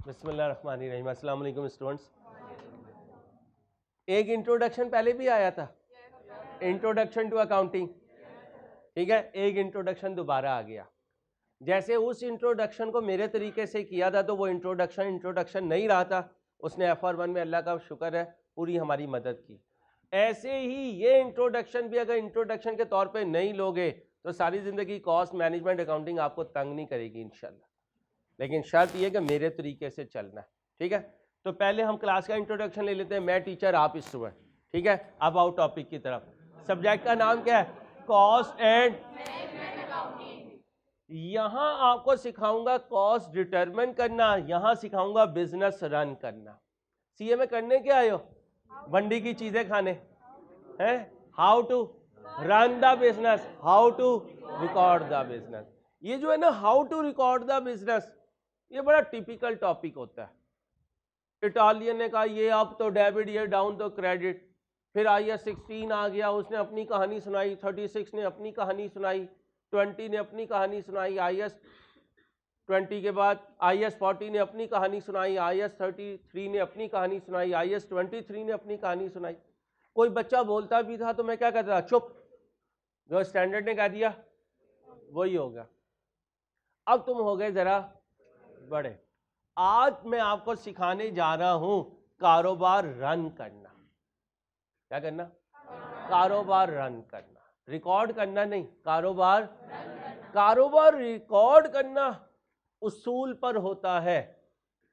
बिस्मिल्लाहिर्रहमानिर्रहीम। अस्सलाम वालेकुम स्टूडेंट्स। एक इंट्रोडक्शन पहले भी आया था, इंट्रोडक्शन टू अकाउंटिंग, ठीक है। एक इंट्रोडक्शन दोबारा आ गया। जैसे उस इंट्रोडक्शन को मेरे तरीके से किया था तो वो इंट्रोडक्शन नहीं रहा था, उसने FR1 में अल्लाह का शुक्र है पूरी हमारी मदद की। ऐसे ही ये इंट्रोडक्शन भी अगर इंट्रोडक्शन के तौर पे नहीं लोगे तो सारी ज़िंदगी कॉस्ट मैनेजमेंट अकाउंटिंग आपको तंग नहीं करेगी इंशाल्लाह। लेकिन शर्त यह कि मेरे तरीके से चलना है, ठीक है। तो पहले हम क्लास का इंट्रोडक्शन ले लेते हैं, मैं टीचर आप स्टूडेंट, ठीक है। अब आओ टॉपिक की तरफ। सब्जेक्ट का नाम क्या है? Cost and management accounting. यहां आपको सिखाऊंगा कॉस्ट डिटरमिन करना, यहां सिखाऊंगा बिजनेस रन करना। सीए में करने क्या आए हो? मंडी की चीजें खाने हैं। How to run the business, how to record the business. ये जो है ना how to record the business, ये बड़ा टिपिकल टॉपिक होता है। इटालियन ने कहा ये अप तो डेबिट, ये डाउन तो क्रेडिट। फिर IAS 16 आ गया, उसने अपनी कहानी सुनाई। 36 ने अपनी कहानी सुनाई। 20 ने अपनी कहानी सुनाई। IAS 20 के बाद IAS 40 ने अपनी कहानी सुनाई। IAS 33 ने अपनी कहानी सुनाई। IAS 23 ने अपनी कहानी सुनाई। कोई बच्चा बोलता भी था तो मैं क्या कहता था? चुप, जो स्टैंडर्ड ने कह दिया वही होगा। अब तुम हो गए जरा बड़े। आज मैं आपको सिखाने जा रहा हूं कारोबार रन करना। क्या करना? कारोबार रन करना। रिकॉर्ड करना नहीं, कारोबार रिकॉर्ड करना उसूल पर होता है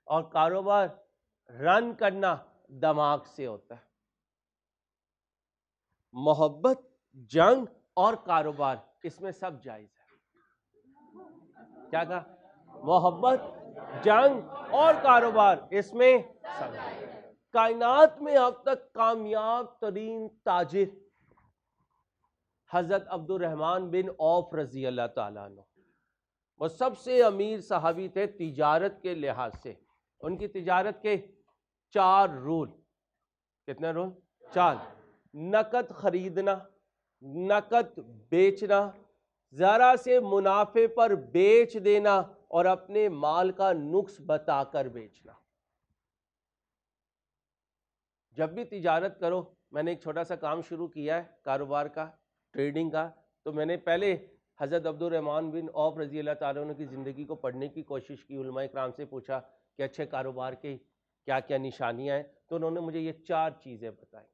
और कारोबार रन करना दिमाग से होता है। मोहब्बत, जंग और कारोबार, इसमें सब जायज है। क्या कहा? मोहब्बत, जंग और कारोबार, इसमें सब। कायनात में अब तक कामयाब तरीन ताजिर हजरत अब्दुर्रहमान बिन औफ रजी अल्लाह ताला अन्हु, वो सबसे अमीर सहाबी थे तिजारत के लिहाज से। उनकी तिजारत के 4 रूल। कितने रूल? 4। नकद खरीदना, नकद बेचना, जरा से मुनाफे पर बेच देना और अपने माल का नुक्स बताकर बेचना। जब भी तिजारत करो, मैंने एक छोटा सा काम शुरू किया है कारोबार का, ट्रेडिंग का, तो मैंने पहले हज़रत अब्दुर्रहमान बिन औफ रजी अल्लाह ताला अन्हु की ज़िंदगी को पढ़ने की कोशिश की। उलमाए इकराम से पूछा कि अच्छे कारोबार के क्या क्या निशानियां हैं, तो उन्होंने मुझे ये 4 चीज़ें बताई।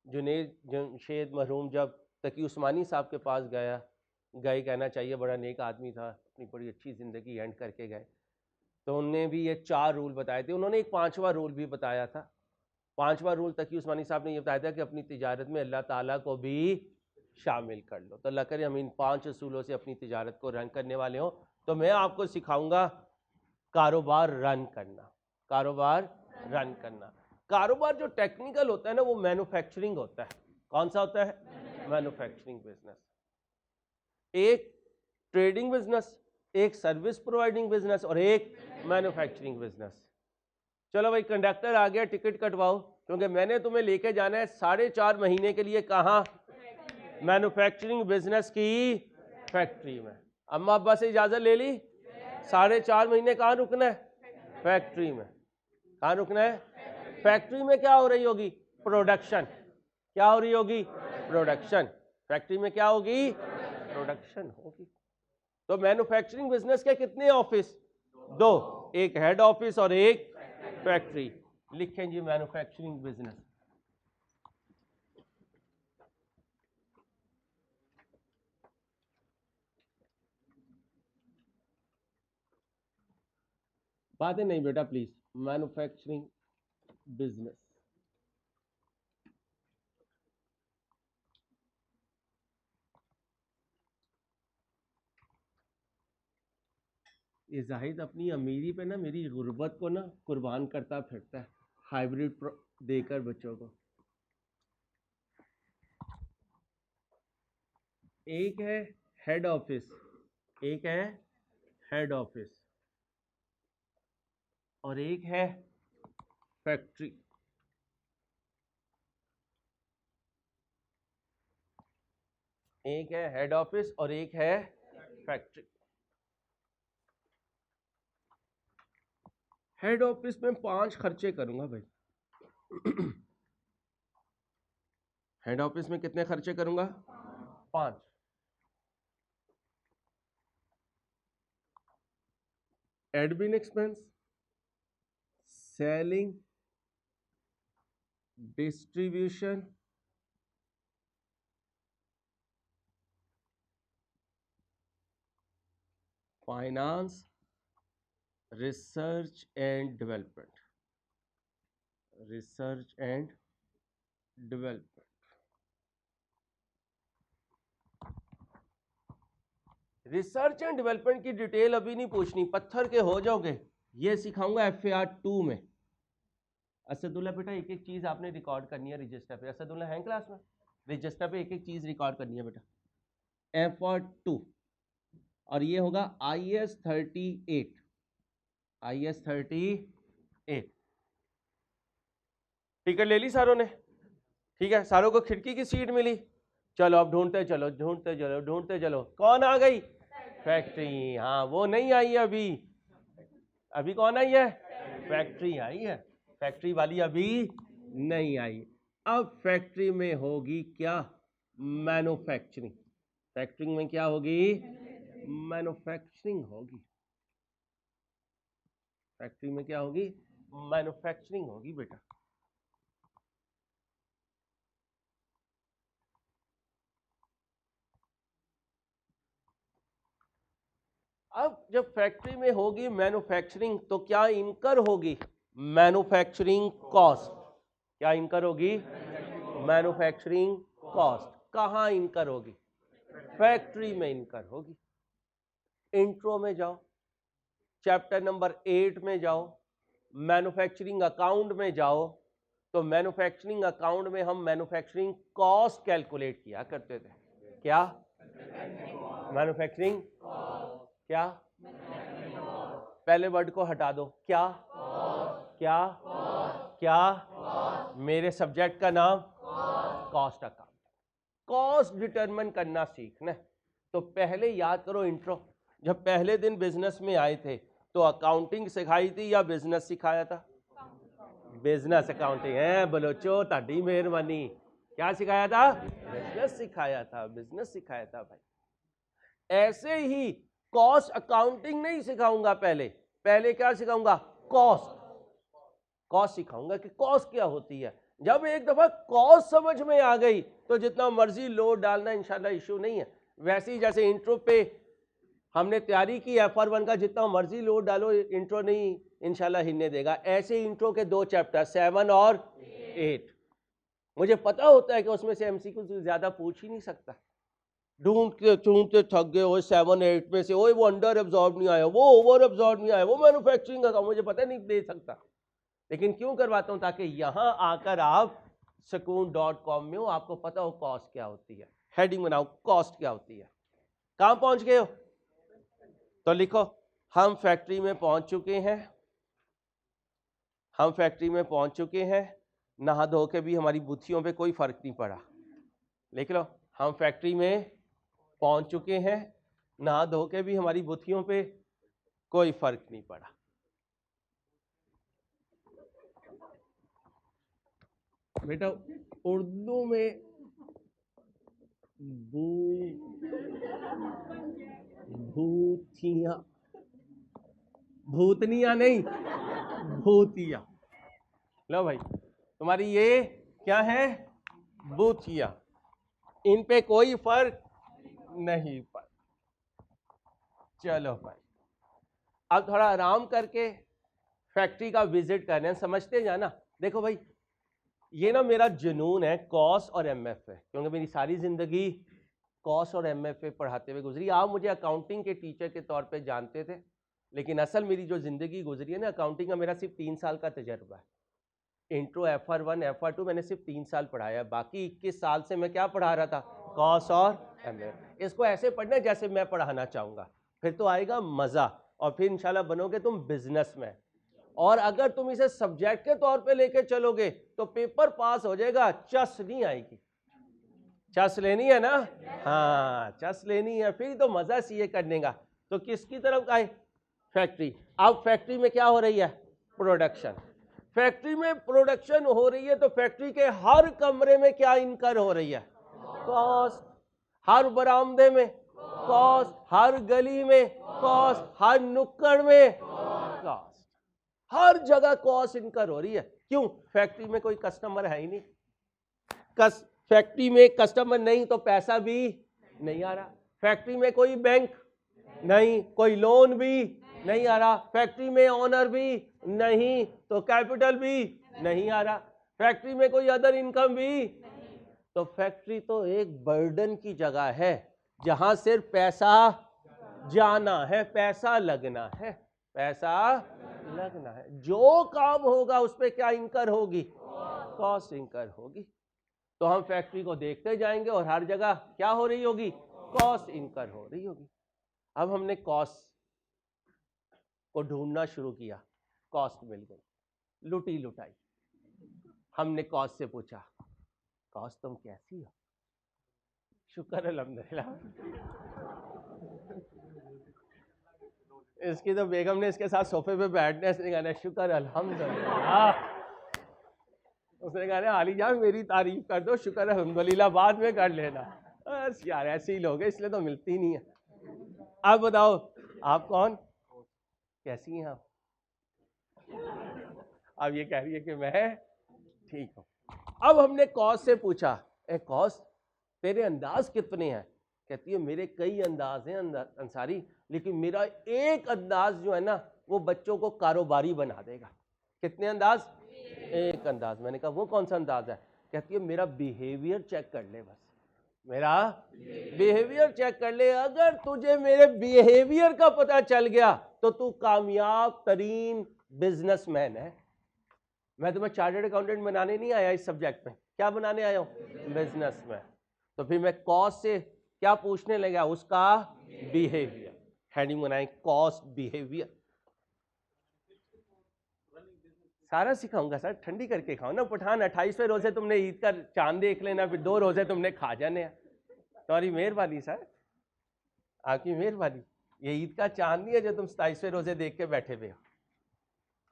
जुनेद जमशेद मरहूम जब तकी उस्मानी साहब के पास गए कहना चाहिए, बड़ा नेक आदमी था, अपनी बड़ी अच्छी ज़िंदगी एंड करके गए, तो उनने भी ये 4 रूल बताए थे। उन्होंने एक 5वां रूल भी बताया था। 5वां रूल तकी उस्मानी साहब ने यह बताया था कि अपनी तिजारत में अल्लाह ताला को भी शामिल कर लो। तो अल्लाह करे हम इन 5 असूलों से अपनी तिजारत को रन करने वाले हों। तो मैं आपको सिखाऊंगा कारोबार रन करना। कारोबार रन करना। कारोबार जो टेक्निकल होता है ना, वो मैन्युफैक्चरिंग होता है। कौन सा होता है? Manufacturing business. एक ट्रेडिंग बिजनेस, एक सर्विस प्रोवाइडिंग बिजनेस और एक मैन्युफैक्चरिंग बिजनेस। चलो भाई, कंडक्टर आ गया, टिकट कटवाओ, क्योंकि मैंने तुम्हें लेके जाना है 4.5 महीने के लिए। कहाँ? मैन्युफैक्चरिंग बिजनेस की फैक्ट्री में। अम्मा अब्बा से इजाजत ले ली? 4.5 महीने कहाँ रुकना है? फैक्ट्री में। कहाँ रुकना है? फैक्ट्री में क्या हो रही होगी? प्रोडक्शन। क्या हो रही होगी? प्रोडक्शन। फैक्ट्री में क्या होगी? प्रोडक्शन होगी। तो मैन्युफैक्चरिंग बिजनेस के कितने ऑफिस? 2, एक हेड ऑफिस और एक फैक्ट्री। लिखें जी मैन्युफैक्चरिंग बिजनेस। बातें नहीं बेटा प्लीज। Manufacturing business. ये जाहिद अपनी अमीरी पे ना मेरी गुर्बत को ना कुर्बान करता फिरता है, हाइब्रिड देकर बच्चों को। एक है हेड ऑफिस, एक है हेड ऑफिस और एक है फैक्ट्री। एक है हेड ऑफिस और एक है फैक्ट्री। हेड ऑफिस में 5 खर्चे करूंगा भाई। हेड ऑफिस में कितने खर्चे करूंगा? 5। Admin expense, selling, distribution, finance, research and development. Research and development. Research and development की डिटेल अभी नहीं पूछनी, पत्थर के हो जाओगे। ये सिखाऊंगा FAR 2 में। असदुल्ला बेटा एक एक चीज आपने रिकॉर्ड करनी है रजिस्टर पे। असदुल्ला है क्लास में? रजिस्टर पे एक एक चीज रिकॉर्ड करनी है बेटा। FAR 2 और ये होगा IS 38। IS 38 टिकट ले ली सारों ने? ठीक है, सारों को खिड़की की सीट मिली। चलो अब ढूंढते चलो, ढूंढते चलो, ढूंढते चलो। कौन आ गई? फैक्ट्री। हाँ, वो नहीं आई है अभी। अभी कौन आई है? फैक्ट्री आई है। फैक्ट्री वाली अभी नहीं आई। अब फैक्ट्री में होगी क्या? मैन्युफैक्चरिंग। फैक्ट्रिंग में क्या होगी? मैन्युफैक्चरिंग होगी। फैक्ट्री में क्या होगी? मैन्युफैक्चरिंग होगी बेटा। अब जब फैक्ट्री में होगी मैन्युफैक्चरिंग तो क्या इनकर होगी? Manufacturing cost. क्या इनकर होगी? Manufacturing cost. कहाँ इनकर होगी? फैक्ट्री में इनकर होगी। इंट्रो में जाओ, चैप्टर नंबर 8 में जाओ, मैन्युफैक्चरिंग अकाउंट में जाओ, तो मैन्युफैक्चरिंग अकाउंट में हम मैन्युफैक्चरिंग कॉस्ट कैलकुलेट किया करते थे। क्या? मैन्युफैक्चरिंग क्या? पहले वर्ड को हटा दो। क्या? क्या? क्या? मेरे सब्जेक्ट का नाम कॉस्ट अकाउंट। कॉस्ट डिटरमिन करना सीखना है तो पहले याद करो इंट्रो। जब पहले दिन बिजनेस में आए थे तो अकाउंटिंग सिखाई थी या बिजनेस सिखाया था? बिजनेस अकाउंटिंग है बलोचो, ताड़ी मेहरबानी। क्या सिखाया था? बिजनेस सिखाया था, बिजनेस सिखाया था भाई। ऐसे ही कॉस्ट अकाउंटिंग नहीं सिखाऊंगा। पहले क्या सिखाऊंगा? कॉस्ट। कॉस्ट सिखाऊंगा कि कॉस्ट क्या होती है। जब एक दफा कॉस्ट समझ में आ गई तो जितना मर्जी लोड डालना इंशाल्लाह इशू नहीं है। वैसे ही जैसे इंट्रो पे हमने तैयारी की FR 1 का, जितना मर्जी लोड डालो इंट्रो नहीं इंशाल्लाह हिलने देगा। ऐसे इंट्रो के 2 चैप्टर 7 और 8 मुझे पता होता है कि उसमें से MCQ ज्यादा पूछ ही नहीं सकता। ढूंढते थक गए वो 7 8 में से, वो अंडर एब्जॉर्ब नहीं आया, वो ओवर एब्जॉर्ब नहीं आया, वो मैन्युफैक्चरिंग का मुझे पता नहीं दे सकता। लेकिन क्यों करवाता हूं? ताकि यहां आकर आप sukoon.com में हो, आपको पता हो कॉस्ट क्या होती है। हेडिंग बनाओ, कॉस्ट क्या होती है। कहां पहुंच गए हो? तो लिखो हम फैक्ट्री में पहुंच चुके हैं। हम फैक्ट्री में पहुंच चुके हैं। नहा धो के भी हमारी बुद्धियों पे कोई फर्क नहीं पड़ा। लिख लो हम फैक्ट्री में पहुंच चुके हैं। नहा धो के भी हमारी बुद्धियों पे कोई फर्क नहीं पड़ा। बेटा उर्दू में भूतिया, भूतनिया नहीं, भूतिया। लो भाई तुम्हारी ये क्या है? भूतिया। इन पे कोई फर्क नहीं पड़ा। चलो भाई अब थोड़ा आराम करके फैक्ट्री का विजिट करने हैं, समझते जाना। देखो भाई ये ना मेरा जुनून है, कॉस और MFA, क्योंकि मेरी सारी जिंदगी कॉस और MFA पढ़ाते हुए गुजरी। आप मुझे अकाउंटिंग के टीचर के तौर पे जानते थे, लेकिन असल मेरी जो जिंदगी गुजरी है ना अकाउंटिंग का, मेरा सिर्फ 3 साल का तजर्बा है। इंट्रो FR 1 FR 2 मैंने सिर्फ 3 साल पढ़ाया, बाकी 21 साल से मैं क्या पढ़ा रहा था? कॉस और MFA। इसको ऐसे पढ़ना जैसे मैं पढ़ाना चाहूँगा, फिर तो आएगा मज़ा और फिर इंशाल्लाह बनोगे तुम बिजनेसमैन। और अगर तुम इसे सब्जेक्ट के तौर पे लेके चलोगे तो पेपर पास हो जाएगा, चस नहीं आएगी। चस लेनी है ना? हाँ चस लेनी है, फिर तो मजा सीए करने का। तो किसकी तरफ आए? फैक्ट्री। अब फैक्ट्री में क्या हो रही है? प्रोडक्शन। फैक्ट्री में प्रोडक्शन हो रही है तो फैक्ट्री के हर कमरे में क्या इनकर हो रही है? कॉस्ट। हर बरामदे में कॉस्ट, हर गली में कॉस्ट, हर नुक्कड़ में कॉस्ट, हर जगह कॉस्ट इनकर हो रही है। क्यों? फैक्ट्री में कोई कस्टमर है ही नहीं। फैक्ट्री में कस्टमर नहीं तो पैसा भी नहीं आ रहा। फैक्ट्री में कोई बैंक नहीं, कोई लोन भी नहीं आ रहा। फैक्ट्री में ओनर भी नहीं तो कैपिटल भी नहीं आ रहा। फैक्ट्री में कोई अदर इनकम भी। तो फैक्ट्री तो एक बर्डन की जगह है जहां सिर्फ पैसा जाना है, पैसा लगना है, पैसा लगना है। जो काम होगा उस पर क्या इनकर होगी? कॉस्ट इनकर होगी। तो हम फैक्ट्री को देखते जाएंगे और हर जगह क्या हो रही होगी? कॉस्ट इनकर हो रही होगी। अब हमने कॉस्ट को ढूंढना शुरू किया, कॉस्ट मिल गई, लुटी लुटाई। हमने कॉस्ट से पूछा, कॉस्ट तुम कैसी हो? शुक्र अल्हम्दुलिल्लाह। इसकी तो बेगम ने इसके साथ सोफे पे बैठने से कहना शुक्र अल्हम्दुलिल्लाह। उसने कहा आली जान मेरी तारीफ कर दो, शुक्र अल्हम्दुलिल्लाह बाद में कर लेना। बस यार ऐसे ही लोग हैं, इसलिए तो मिलती नहीं है। अब बताओ आप कौन, कैसी हैं आप? अब ये कह रही है कि मैं ठीक हूँ। अब हमने कॉस्ट से पूछा, ए कॉस्ट तेरे अंदाज कितने हैं? कहती है मेरे कई अंदाज हैं अंसारी, लेकिन मेरा एक अंदाज जो है ना वो बच्चों को कारोबारी बना देगा। कितने अंदाज? एक अंदाज। मैंने कहा वो कौन सा अंदाज है? कहती है मेरा बिहेवियर चेक कर ले, बस मेरा बिहेवियर चेक कर ले। अगर तुझे मेरे बिहेवियर का पता चल गया तो तू कामयाब तरीन बिजनेसमैन है। मैं तुम्हें चार्टर्ड अकाउंटेंट बनाने नहीं आया इस सब्जेक्ट में, क्या बनाने आया हूँ? बिजनेसमैन। तो फिर मैं कॉस्ट से क्या पूछने लगा? उसका बिहेवियर। हेडिंग बनाए कॉस्ट बिहेवियर। सारा सिखाऊंगा सर, ठंडी करके खाओ ना। पठान 28वें रोजे तुमने ईद का चांद देख लेना, फिर 2 रोजे तुमने खा जाने हैं। तुम्हारी मेहरबानी सर, आपकी मेहरबानी। ये ईद का चांद नहीं है जो तुम 27वें रोजे देख के बैठे हुए हो।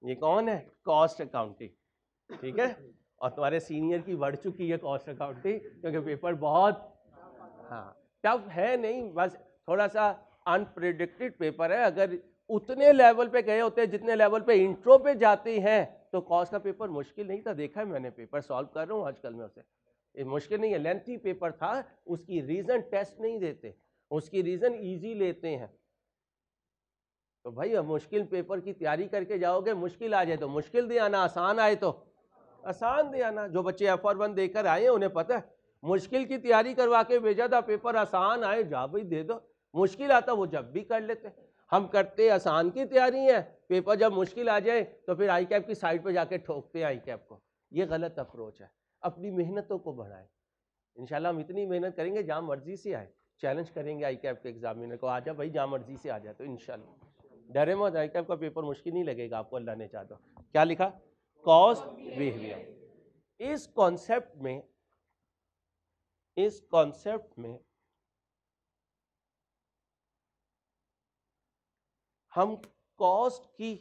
ये कौन है? कॉस्ट अकाउंटिंग, ठीक है। और तुम्हारे सीनियर की बढ़ चुकी है कॉस्ट अकाउंटिंग, क्योंकि पेपर बहुत टफ है नहीं, बस थोड़ा सा अनप्रेडिक्टेड पेपर है। अगर उतने लेवल पे गए होते हैं जितने लेवल पे इंट्रो पे जाते हैं तो कॉस्ट का पेपर मुश्किल नहीं था। देखा है मैंने, पेपर सॉल्व कर रहा हूँ आजकल मैं उसे। ये मुश्किल नहीं है, लेंथी पेपर था। उसकी रीजन टेस्ट नहीं देते, उसकी रीजन इजी लेते हैं। तो भाई अब मुश्किल पेपर की तैयारी करके जाओगे, मुश्किल आ जाए तो मुश्किल दे आना, आसान आए तो आसान दे आना। जो बच्चे FR1 देकर आए हैं उन्हें पता है, मुश्किल की तैयारी करवा के भेजा था, पेपर आसान आए जा भाई दे दो। मुश्किल आता वो जब भी कर लेते। हम करते आसान की तैयारी है, पेपर जब मुश्किल आ जाए तो फिर ICAP की साइड पे जाके ठोकते हैं ICAP को। ये गलत अप्रोच है। अपनी मेहनतों को बढ़ाएं। इंशाल्लाह हम इतनी मेहनत करेंगे जहाँ मर्जी से आए। चैलेंज करेंगे ICAP के एग्जामिनर को, आजा भाई जहाँ मर्जी से आ जाए। तो इंशाल्लाह डरे मत, ICAP का पेपर मुश्किल नहीं लगेगा आपको, अल्लाह ने चाहा तो। क्या लिखा? Cost behaviour. इस कॉन्सेप्ट में हम कॉस्ट की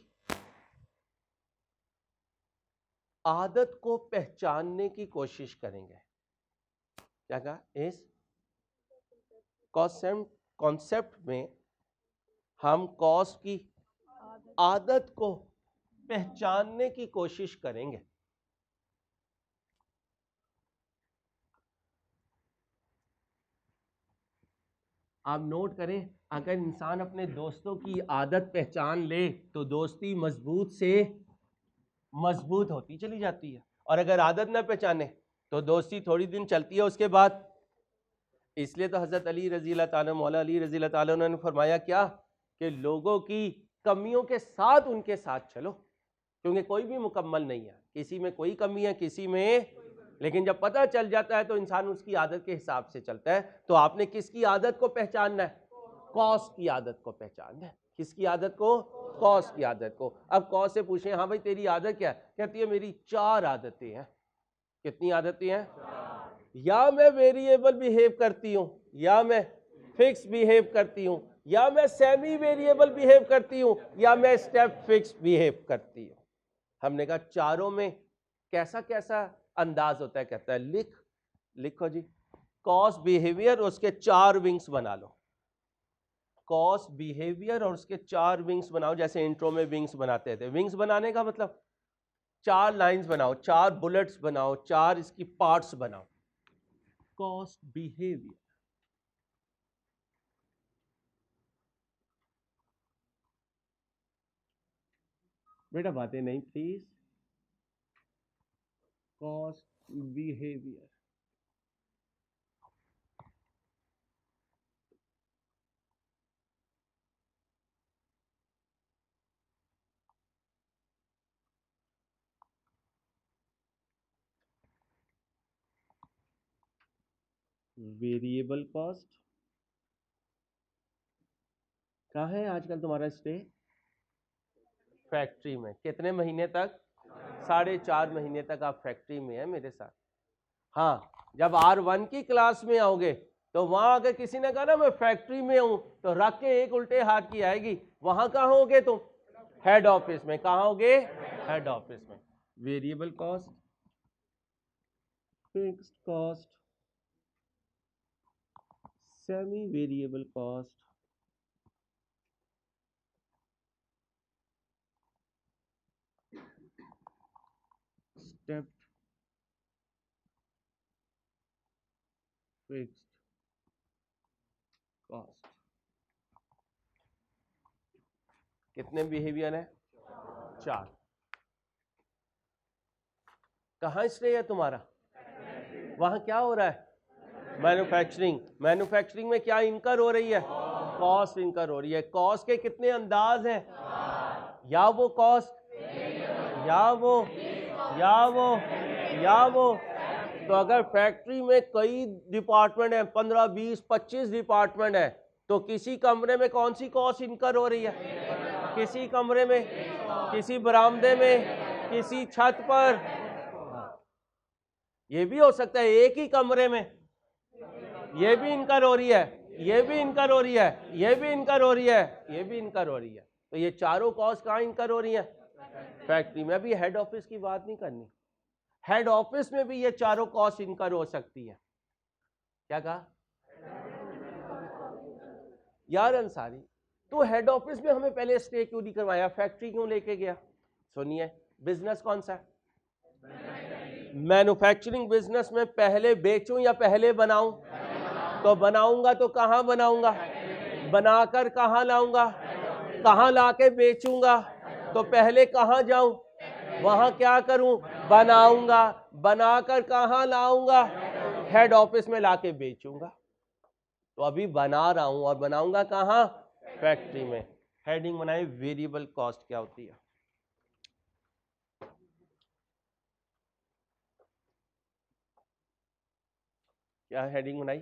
आदत को पहचानने की कोशिश करेंगे। क्या कहा? इस कॉन्सेप्ट में हम कॉस्ट की आदत को पहचानने की कोशिश करेंगे। आप नोट करें, अगर इंसान अपने दोस्तों की आदत पहचान ले तो दोस्ती मजबूत से मजबूत होती चली जाती है, और अगर आदत ना पहचाने तो दोस्ती थोड़ी दिन चलती है उसके बाद। इसलिए तो हज़रत अली रज़ी अल्लाह ताला, मौला अली रज़ी अल्लाह ताला ने फरमाया क्या कि लोगों की कमियों के साथ उनके साथ चलो, क्योंकि कोई भी मुकम्मल नहीं है, किसी में कोई कमी है किसी में, लेकिन जब पता चल जाता है तो इंसान उसकी आदत के हिसाब से चलता है। तो आपने किसकी आदत को पहचानना है? कॉस्ट की आदत को पहचानना है। किसकी आदत को? कॉस्ट की आदत को। अब कॉस्ट से पूछें, हाँ भाई तेरी आदत क्या है? कहती है मेरी 4 आदतें हैं। कितनी आदतें हैं? या मैं वेरिएबल बिहेव करती हूँ, या मैं फिक्स बिहेव करती हूँ, या मैं सेमी वेरिएबल बिहेव करती हूँ, या मैं स्टेप फिक्स बिहेव करती हूँ। हमने कहा चारों में कैसा कैसा अंदाज होता है, कहता है लिखो जी, कॉस्ट बिहेवियर उसके 4 विंग्स बना लो, कॉस्ट बिहेवियर और उसके 4 विंग्स बनाओ, जैसे इंट्रो में विंग्स बनाते थे। विंग्स बनाने का मतलब 4 लाइंस बनाओ, 4 बुलेट्स बनाओ, 4 इसकी पार्ट्स बनाओ। कॉस्ट बिहेवियर, बेटा बातें नहीं please. Cost behaviour, variable cost. कहाँ है आजकल तुम्हारा स्टे? फैक्ट्री में। कितने महीने तक? 4.5 महीने तक आप फैक्ट्री में है मेरे साथ। हाँ, जब R1 की क्लास में आओगे तो वहां अगर किसी ने कहा ना मैं फैक्ट्री में हूं, तो रख के एक उल्टे हाथ की आएगी। वहां कहाँ होगे तुम? हेड ऑफिस में। कहाँ होगे? हेड ऑफिस में। Variable cost, fixed cost, semi variable cost, stepped fixed cost. कितने बिहेवियर है? 4। कहाँ स्टे है तुम्हारा? वहां क्या हो रहा है? मैन्युफैक्चरिंग। मैन्युफैक्चरिंग में क्या इनकर हो रही है? कॉस्ट इनकर हो रही है। कॉस्ट के कितने अंदाज हैं? या वो कॉस्ट, या वो, या वो, या वो। तो अगर फैक्ट्री में कई डिपार्टमेंट है, 15, 20, 25 डिपार्टमेंट है, तो किसी कमरे में कौन सी कॉस्ट इनकर हो रही है? किसी कमरे में, किसी बरामदे में, किसी छत पर। ये भी हो सकता है एक ही कमरे में ये भी इनकर हो रही है, ये भी इनकर हो रही है, ये भी इनकर हो रही है, ये भी इनकर हो रही है। तो ये चारों कॉस्ट कहाँ इनकर हो रही है? फैक्ट्री में। अभी हेड ऑफिस की बात नहीं करनी। हेड ऑफिस में भी ये चारों कॉस्ट इनकर हो सकती है। क्या कहा यार अंसारी? तो हेड ऑफिस में हमें पहले स्टे क्यों नहीं करवाया? फैक्ट्री क्यों लेके गया? सुनिए, बिजनेस कौन सा है? मैन्युफैक्चरिंग बिजनेस में पहले बेचूं या पहले बनाऊं? तो बनाऊंगा तो कहां बनाऊंगा? बनाकर कहां लाऊंगा? कहां लाके बेचूंगा? तो पहले कहां जाऊं? वहां क्या करूं? बनाऊंगा। बनाकर कहां लाऊंगा? हेड ऑफिस में लाके बेचूंगा। तो अभी बना रहा हूं और बनाऊंगा कहां? फैक्ट्री में। हेडिंग बनाई, वेरिएबल कॉस्ट क्या होती है? क्या हेडिंग बनाई?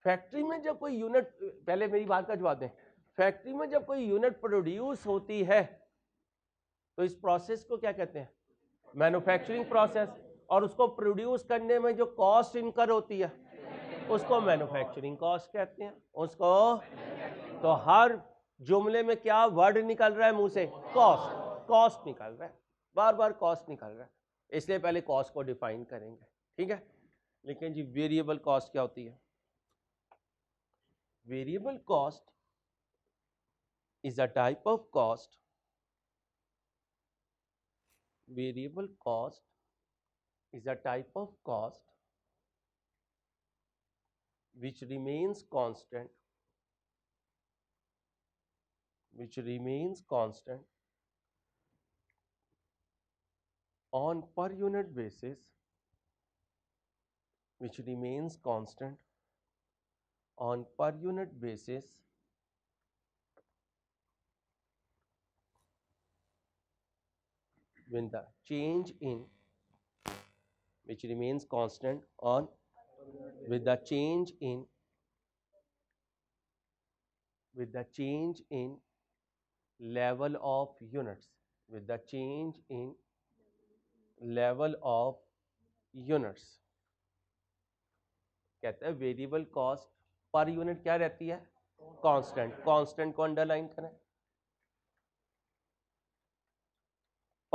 फैक्ट्री में जब कोई यूनिट, पहले मेरी बात का जवाब दें, फैक्ट्री में जब कोई यूनिट प्रोड्यूस होती है तो इस प्रोसेस को क्या कहते हैं? Manufacturing process. और उसको प्रोड्यूस करने में जो कॉस्ट इनकर होती है उसको मैन्युफैक्चरिंग कॉस्ट कहते हैं। उसको, तो हर जुमले में क्या वर्ड निकल रहा है मुंह से? कॉस्ट। कॉस्ट निकल रहा है, बार बार कॉस्ट निकल रहा है, इसलिए पहले कॉस्ट को डिफाइन करेंगे। ठीक है। लेकिन जी वेरिएबल कॉस्ट क्या होती है? Variable cost is a type of cost. Variable cost is a type of cost which remains constant, on per unit basis, which remains constant on per unit basis when the change in, which remains constant on, with the change in, with the change in level of units, with the change in level of units। कहते हैं variable cost per unit क्या रहती है? Constant. Constant को underline करें।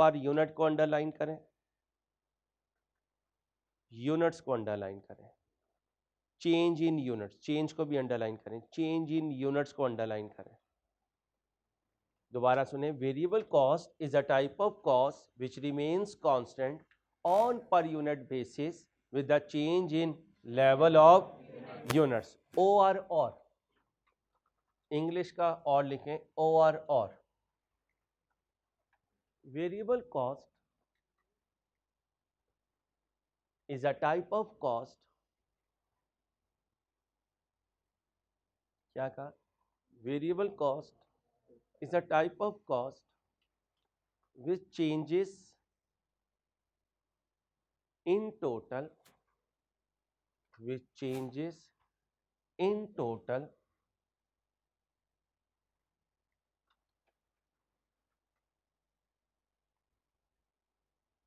Per unit को underline करें, units को अंडरलाइन करें, चेंज इन यूनिट्स, चेंज को भी अंडरलाइन करें, चेंज इन यूनिट्स को अंडरलाइन करें। दोबारा सुने, variable cost is a type of cost which remains constant on per unit basis with the change in level of units. O R और, English का और लिखें, ओ आर और। Variable cost is a type of cost, क्या कहा, variable cost is a type of cost which changes in total, which changes in total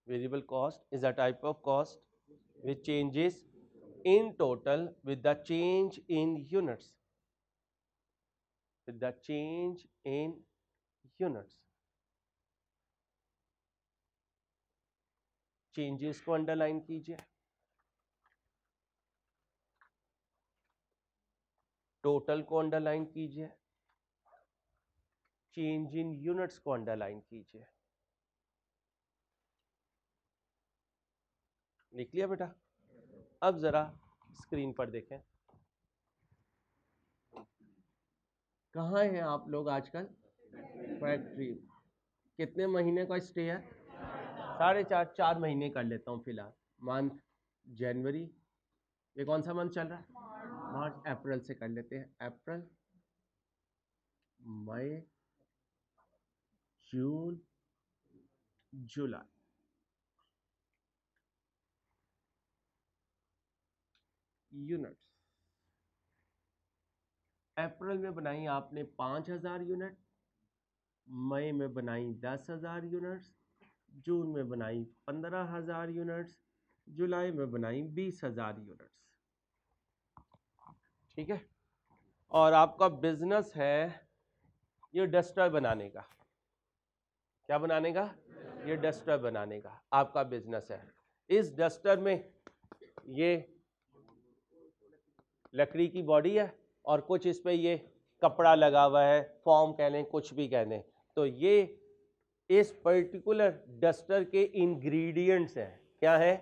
variable cost is a type of cost which changes in total with the change in units, with the change in units। Changes को underline कीजिए, total को underline कीजिए, change in units को underline कीजिए। लिख लिया बेटा? अब जरा स्क्रीन पर देखें, कहाँ हैं आप लोग आजकल? फैक्ट्री। कितने महीने का स्टे है? 4.5, 4 महीने कर लेता हूँ फिलहाल। मंथ जनवरी, ये कौन सा मंथ चल रहा है? मार्च। अप्रैल से कर लेते हैं, अप्रैल, मई, जून, जुलाई। यूनिट्स अप्रैल में बनाई आपने 5,000 यूनिट, मई में बनाई 10,000 यूनिट्स, जून में बनाई 15,000 यूनिट्स, जुलाई में बनाई 20,000 यूनिट्स। ठीक है? और आपका बिजनेस है ये डस्टर बनाने का। क्या बनाने का? ये डस्टर बनाने का आपका बिजनेस है। इस डस्टर में ये लकड़ी की बॉडी है और कुछ इस पे ये कपड़ा लगा हुआ है, फॉर्म कह लें, कुछ भी कह लें। तो ये इस पर्टिकुलर डस्टर के इंग्रेडिएंट्स हैं। क्या है?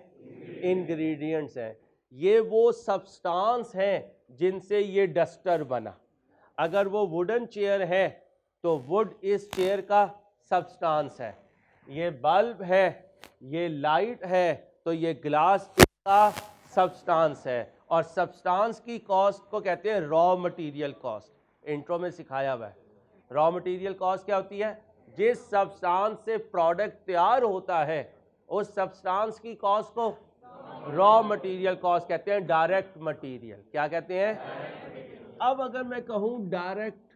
इंग्रेडिएंट्स हैं। ये वो सब्सटेंस हैं जिनसे ये डस्टर बना। अगर वो वुडन चेयर है तो वुड इस चेयर का सब्सटेंस है। ये बल्ब है, ये लाइट है, तो ये ग्लास का सब्सटेंस है। और सब्सटेंस की कॉस्ट को कहते हैं रॉ मटेरियल कॉस्ट। इंट्रो में सिखाया हुआ है। रॉ मटेरियल कॉस्ट क्या होती है? जिस सब्सटेंस से प्रोडक्ट तैयार होता है उस सब्सटेंस की कॉस्ट को रॉ मटेरियल कॉस्ट कहते हैं। डायरेक्ट मटेरियल क्या कहते हैं? अब अगर मैं कहूं direct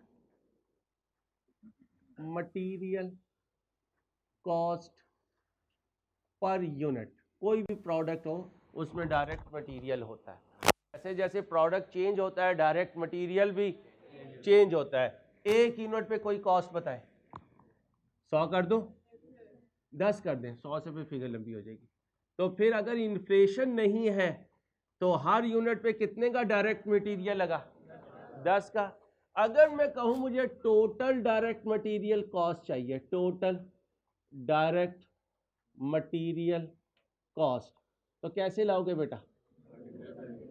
material cost per unit, कोई भी प्रोडक्ट हो उसमें डायरेक्ट मटेरियल होता है। जैसे जैसे प्रोडक्ट चेंज होता है डायरेक्ट मटेरियल भी चेंज होता है। एक यूनिट पे कोई कॉस्ट बताएं। 100 कर दो, 10 कर दें, 100 से फिर फिगर लंबी हो जाएगी। तो फिर अगर इन्फ्लेशन नहीं है तो हर यूनिट पे कितने का डायरेक्ट मटेरियल लगा? 10 का। अगर मैं कहूं मुझे टोटल डायरेक्ट मटेरियल कॉस्ट चाहिए, टोटल डायरेक्ट मटेरियल कॉस्ट, तो कैसे लाओगे बेटा?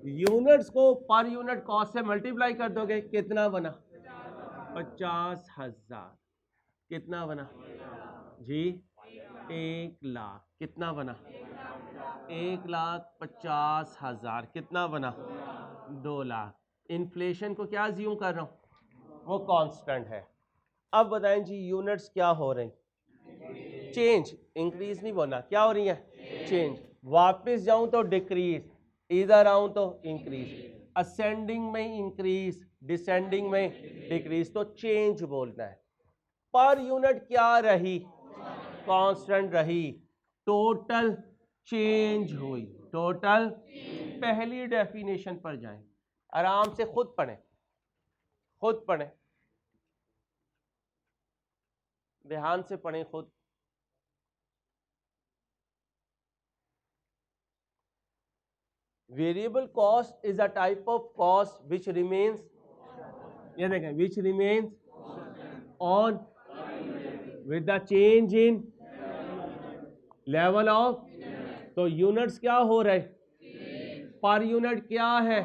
यूनिट्स को पर यूनिट कॉस्ट से मल्टीप्लाई कर दोगे। कितना बना? 50,000। कितना बना जी? 1,00,000। कितना बना? 1,50,000। कितना बना? 2,00,000। इन्फ्लेशन को क्या ज्यूम कर रहा हूं? वो कांस्टेंट है। अब बताएं जी यूनिट्स क्या हो रही? चेंज, इंक्रीज नहीं बोलना। क्या हो रही है? चेंज। वापस जाऊं तो डिक्रीज, इधर आऊं तो इंक्रीज। असेंडिंग में इंक्रीज, डिसेंडिंग में डिक्रीज, तो चेंज बोलना है। पर यूनिट क्या रही? कांस्टेंट रही। टोटल चेंज हुई। टोटल, पहली डेफिनेशन पर जाएं, आराम से खुद पढ़ें, खुद पढ़ें, ध्यान से पढ़ें खुद। Variable cost is a type of cost which remains, ये देखें, which remains on with the change in level of, तो यूनिट्स क्या हो रहे, पर यूनिट क्या है,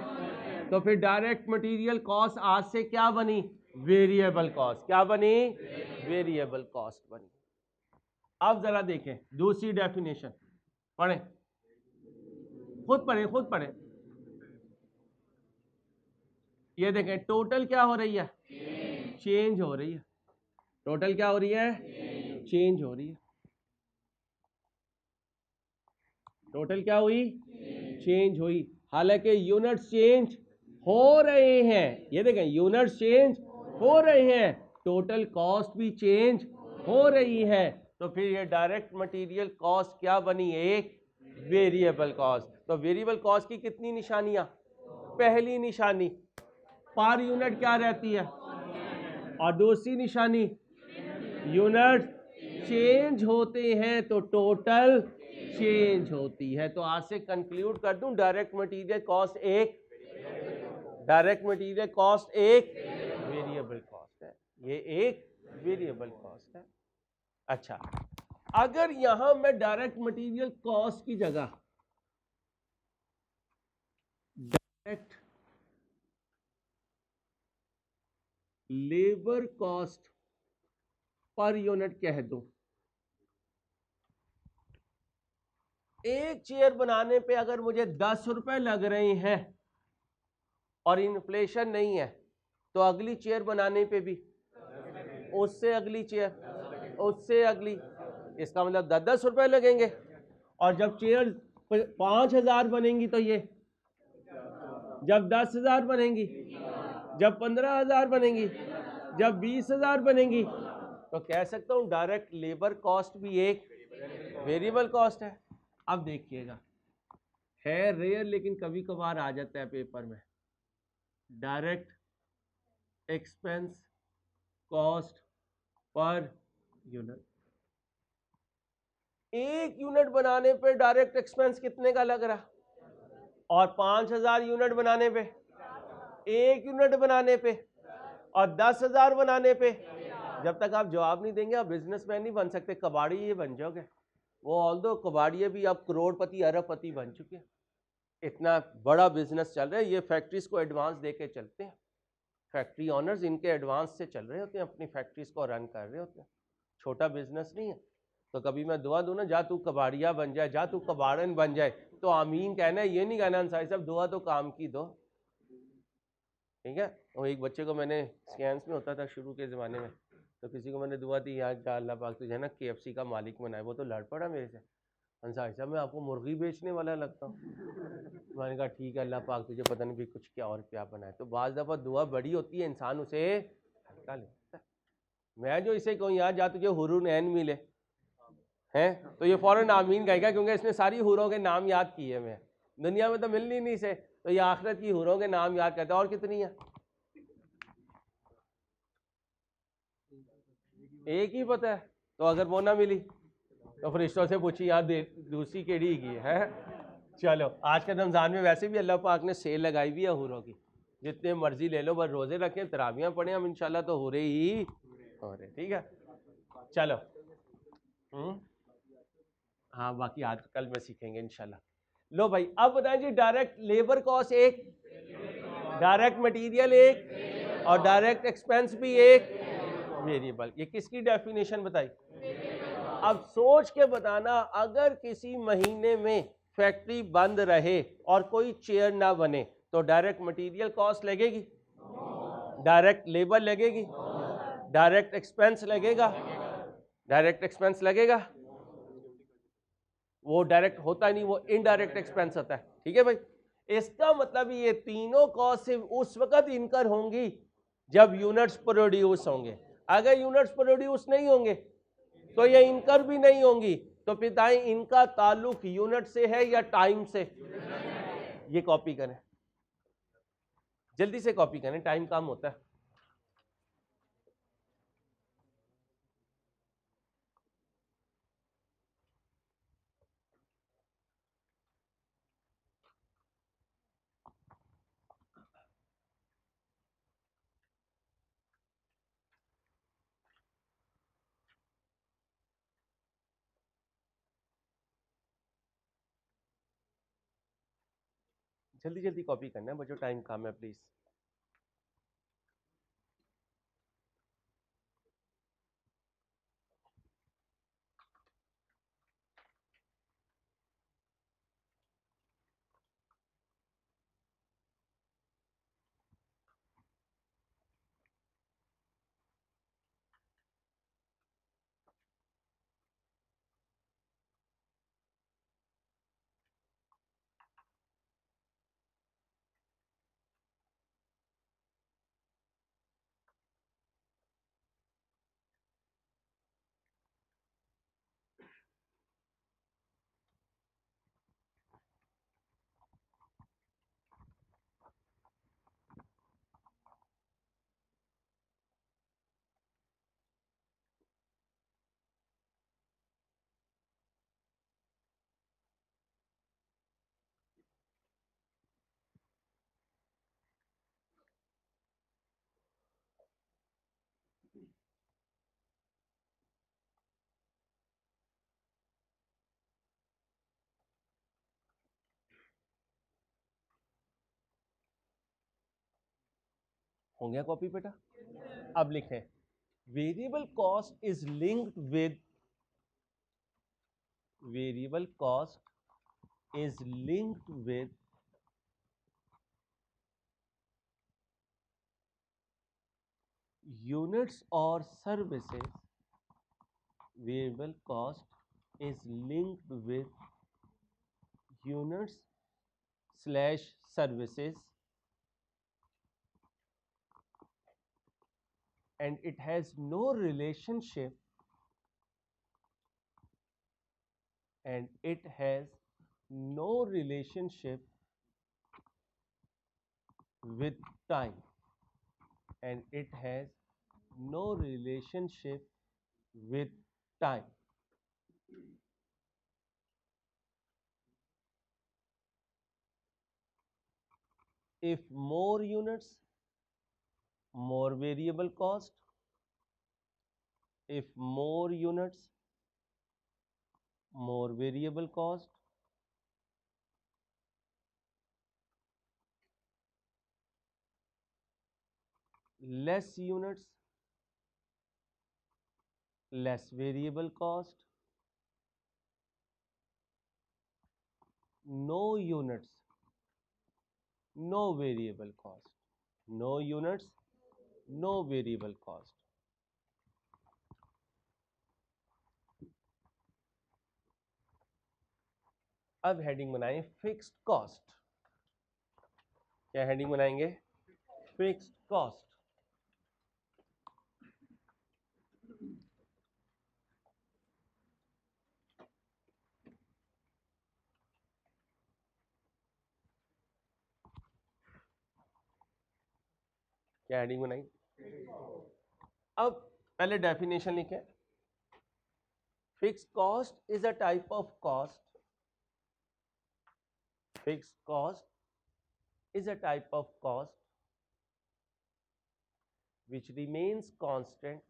तो फिर डायरेक्ट मटेरियल कॉस्ट आज से क्या बनी, वेरिएबल कॉस्ट, क्या बनी, वेरिएबल कॉस्ट बनी। अब जरा देखें दूसरी डेफिनेशन, पढ़ें, खुद पढ़ें, खुद पढ़ें। ये देखें टोटल क्या हो रही है, चेंज हो रही है, टोटल क्या हो रही है, चेंज हो रही है, टोटल क्या हुई, चेंज हुई, हालांकि यूनिट्स चेंज हो रहे हैं, ये देखें यूनिट्स चेंज हो रहे हैं, टोटल कॉस्ट भी चेंज हो रही है, तो फिर ये डायरेक्ट मटेरियल कॉस्ट क्या बनी, एक वेरिएबल कॉस्ट। तो वेरिएबल कॉस्ट की कितनी निशानियां, पहली निशानी पर यूनिट क्या रहती है, और दूसरी निशानी यूनिट चेंज होते हैं तो टोटल चेंज होती है। तो आज से कंक्लूड कर दूं, डायरेक्ट मटेरियल कॉस्ट एक, डायरेक्ट मटेरियल कॉस्ट एक वेरिएबल कॉस्ट है, ये एक वेरिएबल कॉस्ट है। अच्छा, अगर यहां मैं डायरेक्ट मटेरियल कॉस्ट की जगह direct labour cost per unit कह दूं, एक चेयर बनाने पे अगर मुझे 10 रुपए लग रहे हैं और इन्फ्लेशन नहीं है, तो अगली चेयर बनाने पे भी, उससे अगली चेयर, उससे अगली, इसका मतलब 10-10 रुपए लगेंगे। और जब चेयर 5,000 बनेंगी तो ये, जब 10,000 बनेंगी, जब 15,000 बनेंगी, जब 20,000 बनेंगी, तो कह सकता हूं डायरेक्ट लेबर कॉस्ट भी एक वेरिएबल कॉस्ट है। अब देखिएगा, है रेयर लेकिन कभी कभार आ जाता है पेपर में, direct expense cost per unit, एक यूनिट बनाने पे डायरेक्ट एक्सपेंस कितने का लग रहा, और 5,000 यूनिट बनाने पे, एक यूनिट बनाने पे, और 10,000 बनाने पे, जब तक आप जवाब नहीं देंगे आप बिजनेसमैन नहीं बन सकते, कबाड़ी ये बन जाओगे। वो ऑल्दो कबाड़िए भी अब करोड़पति अरबपति बन चुके हैं, इतना बड़ा बिजनेस चल रहा है, ये फैक्ट्रीज को एडवांस देके चलते हैं, फैक्ट्री ऑनर्स इनके एडवांस से चल रहे होते हैं, अपनी फैक्ट्रीज को रन कर रहे होते हैं, छोटा बिजनेस नहीं है। तो कभी मैं दुआ दूं ना, जा तू कबाड़िया बन जाए, जा तू कबाड़न बन जाए, तो आमीन कहना है, ये नहीं कहना अंसारी साहब दुआ तो काम की दो, ठीक है। और एक बच्चे को मैंने, स्कैंस में होता था शुरू के ज़माने में, तो किसी को मैंने दुआ दी, यार जा अल्लाह पाक तुझे ना KFC का मालिक बनाए, वो तो लड़ पड़ा मेरे से, अंसारी साहब मैं आपको मुर्गी बेचने वाला लगता हूँ। मैंने कहा ठीक है, अल्लाह पाक तुझे पता नहीं भी कुछ क्या और क्या बनाए। तो बाज़ दफ़ा दुआ बड़ी होती है, इंसान उसे हल्का लेता है। मैं जो इसे कहूँ यार जा तुझे हुरून ऐन मिले हैं, तो ये फौरन आमीन कहेगा, क्योंकि इसने सारी हुरों के नाम याद किए मैं, दुनिया में तो मिलनी नहीं से, तो ये आखिरत की हुरों के नाम याद करता है। और कितनी है, एक ही पता है, तो अगर वो ना मिली तो फरिश्तों से पूछी यार दूसरी केड़ी की है। चलो, आज के रमज़ान में वैसे भी अल्लाह पाक ने सेल लगाई हुई है हुरों की, जितने मर्जी ले लो, बस रोज़े रखें, तरावियाँ पढ़ें, हम इंशाल्लाह तो हो रही ही हो रहे, ठीक है। चलो, हाँ बाकी आज कल में सीखेंगे इंशाल्लाह। लो भाई, अब बताएं जी, डायरेक्ट लेबर कॉस्ट एक, डायरेक्ट मटेरियल एक, और डायरेक्ट एक्सपेंस भी एक वेरिएबल, ये किसकी डेफिनेशन बताई। अब सोच के बताना, अगर किसी महीने में फैक्ट्री बंद रहे और कोई चेयर ना बने, तो डायरेक्ट मटेरियल कॉस्ट लगेगी, डायरेक्ट लेबर लगेगी, डायरेक्ट एक्सपेंस लगेगा, डायरेक्ट एक्सपेंस लगेगा, वो डायरेक्ट होता नहीं, वो इनडायरेक्ट एक्सपेंस होता है, ठीक है भाई। इसका मतलब ये तीनों कॉस्ट सिर्फ उस वक्त इनकर होंगी जब यूनिट्स प्रोड्यूस होंगे, अगर यूनिट्स प्रोड्यूस नहीं होंगे तो ये इनकर भी नहीं होंगी। तो पिताएं, इनका ताल्लुक यूनिट से है या टाइम से, ये कॉपी करें, जल्दी से कॉपी करें, टाइम कम होता है। जल्दी जल्दी कॉपी करना है बच्चों, टाइम कम है प्लीज। हो गया कॉपी बेटा? अब लिखें, variable cost is linked with, variable cost is linked with units or services, variable cost is linked with units slash services, and it has no relationship, and it has no relationship with time, and it has no relationship with time. If more units, more variable cost. If more units, more variable cost. Less units, less variable cost. No units, no variable cost. No units, no variable cost. अब heading बनाएं fixed cost. क्या heading बनाएंगे? Fixed cost. क्या heading बनाई? अब पहले definition लिखें। Fixed cost is a type of cost, fixed cost is a type of cost which remains constant,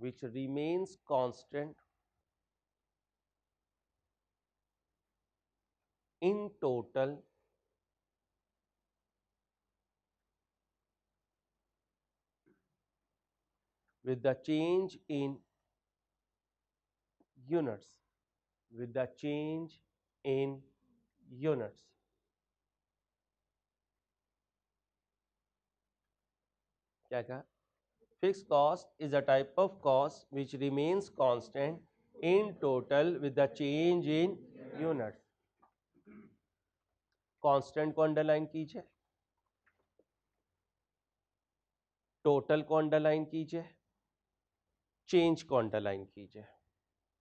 which remains constant in total with the change in units, with the change in units. क्या कहा? Fixed cost is a type of cost which remains constant in total with the change in units. Constant को underline कीजिए, total को underline कीजिए, change को underline कीजिए,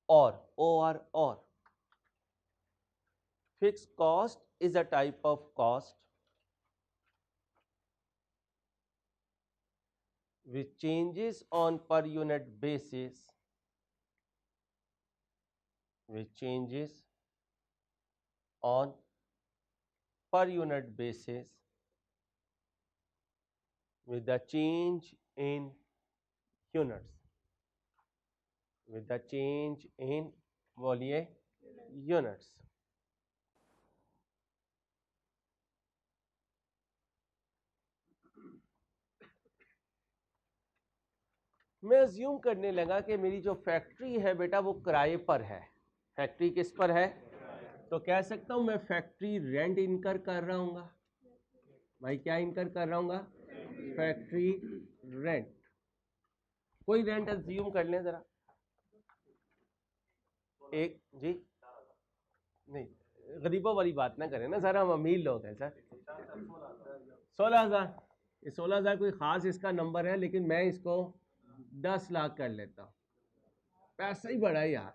और fixed cost is a type of cost which changes on per unit basis, which changes on per unit basis with the change in units, with the change in बोलिए units. मैं assume करने लगा कि मेरी जो factory है बेटा वो किराए पर है। फैक्ट्री किस पर है? तो कह सकता हूं मैं फैक्ट्री रेंट इनकर कर रहा हूँ। भाई क्या इनकर कर रहा हूँ? Factory rent. कोई रेंट अज्यूम कर लें जरा। एक जी नहीं, गरीबों वाली बात ना करें ना सर, हम अमीर लोग हैं सर। 16,000। ये 16,000 कोई खास इसका नंबर है, लेकिन मैं इसको 10 लाख कर लेता हूँ। पैसा ही बड़ा है यार।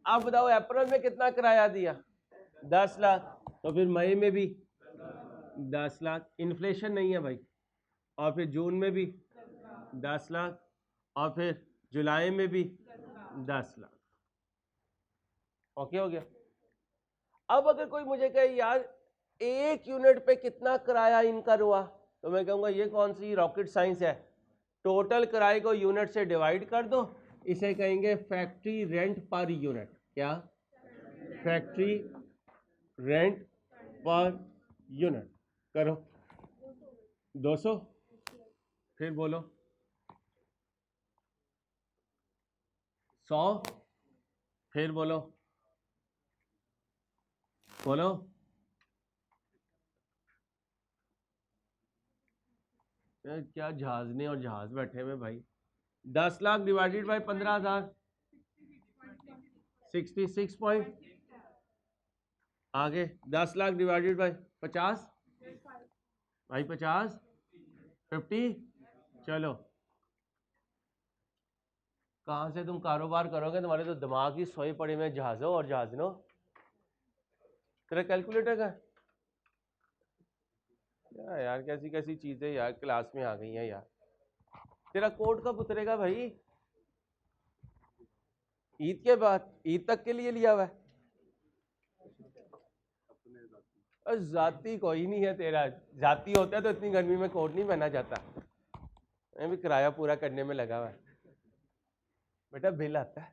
आप बताओ अप्रैल में कितना किराया दिया? 10 लाख। तो फिर मई में भी 10 लाख, इन्फ्लेशन नहीं है भाई। और फिर जून में भी 10 लाख, और फिर जुलाई में भी 10 लाख। ओके हो गया। अब अगर कोई मुझे कहे यार एक यूनिट पे कितना किराया इनकर हुआ, तो मैं कहूँगा ये कौन सी रॉकेट साइंस है। टोटल किराए को यूनिट से डिवाइड कर दो, इसे कहेंगे फैक्ट्री रेंट पर यूनिट। क्या? Factory rent per unit. करो 200। फिर बोलो 100। फिर बोलो बोलो क्या जहाजने और जहाज बैठे हुए भाई। 10 लाख डिवाइडेड बाय 15,000, 66 पॉइंट। आगे 10 लाख डिवाइडेड बाय 50 भाई, 50 50। चलो कहाँ से तुम कारोबार करोगे? तुम्हारे तो दिमाग ही सोए पड़े में जहाजों और जहाजनों। तेरा कैलकुलेटर का यार कैसी कैसी चीजें यार क्लास में आ गई हैं यार। तेरा कोड कब उतरेगा भाई? ईद के बाद? ईद तक के लिए लिया हुआ है? जाती कोई नहीं है तेरा। जाती होता है तो इतनी गर्मी में कोट नहीं पहना जाता। मैं भी किराया पूरा करने में लगा हुआ है बेटा। बिल आता है,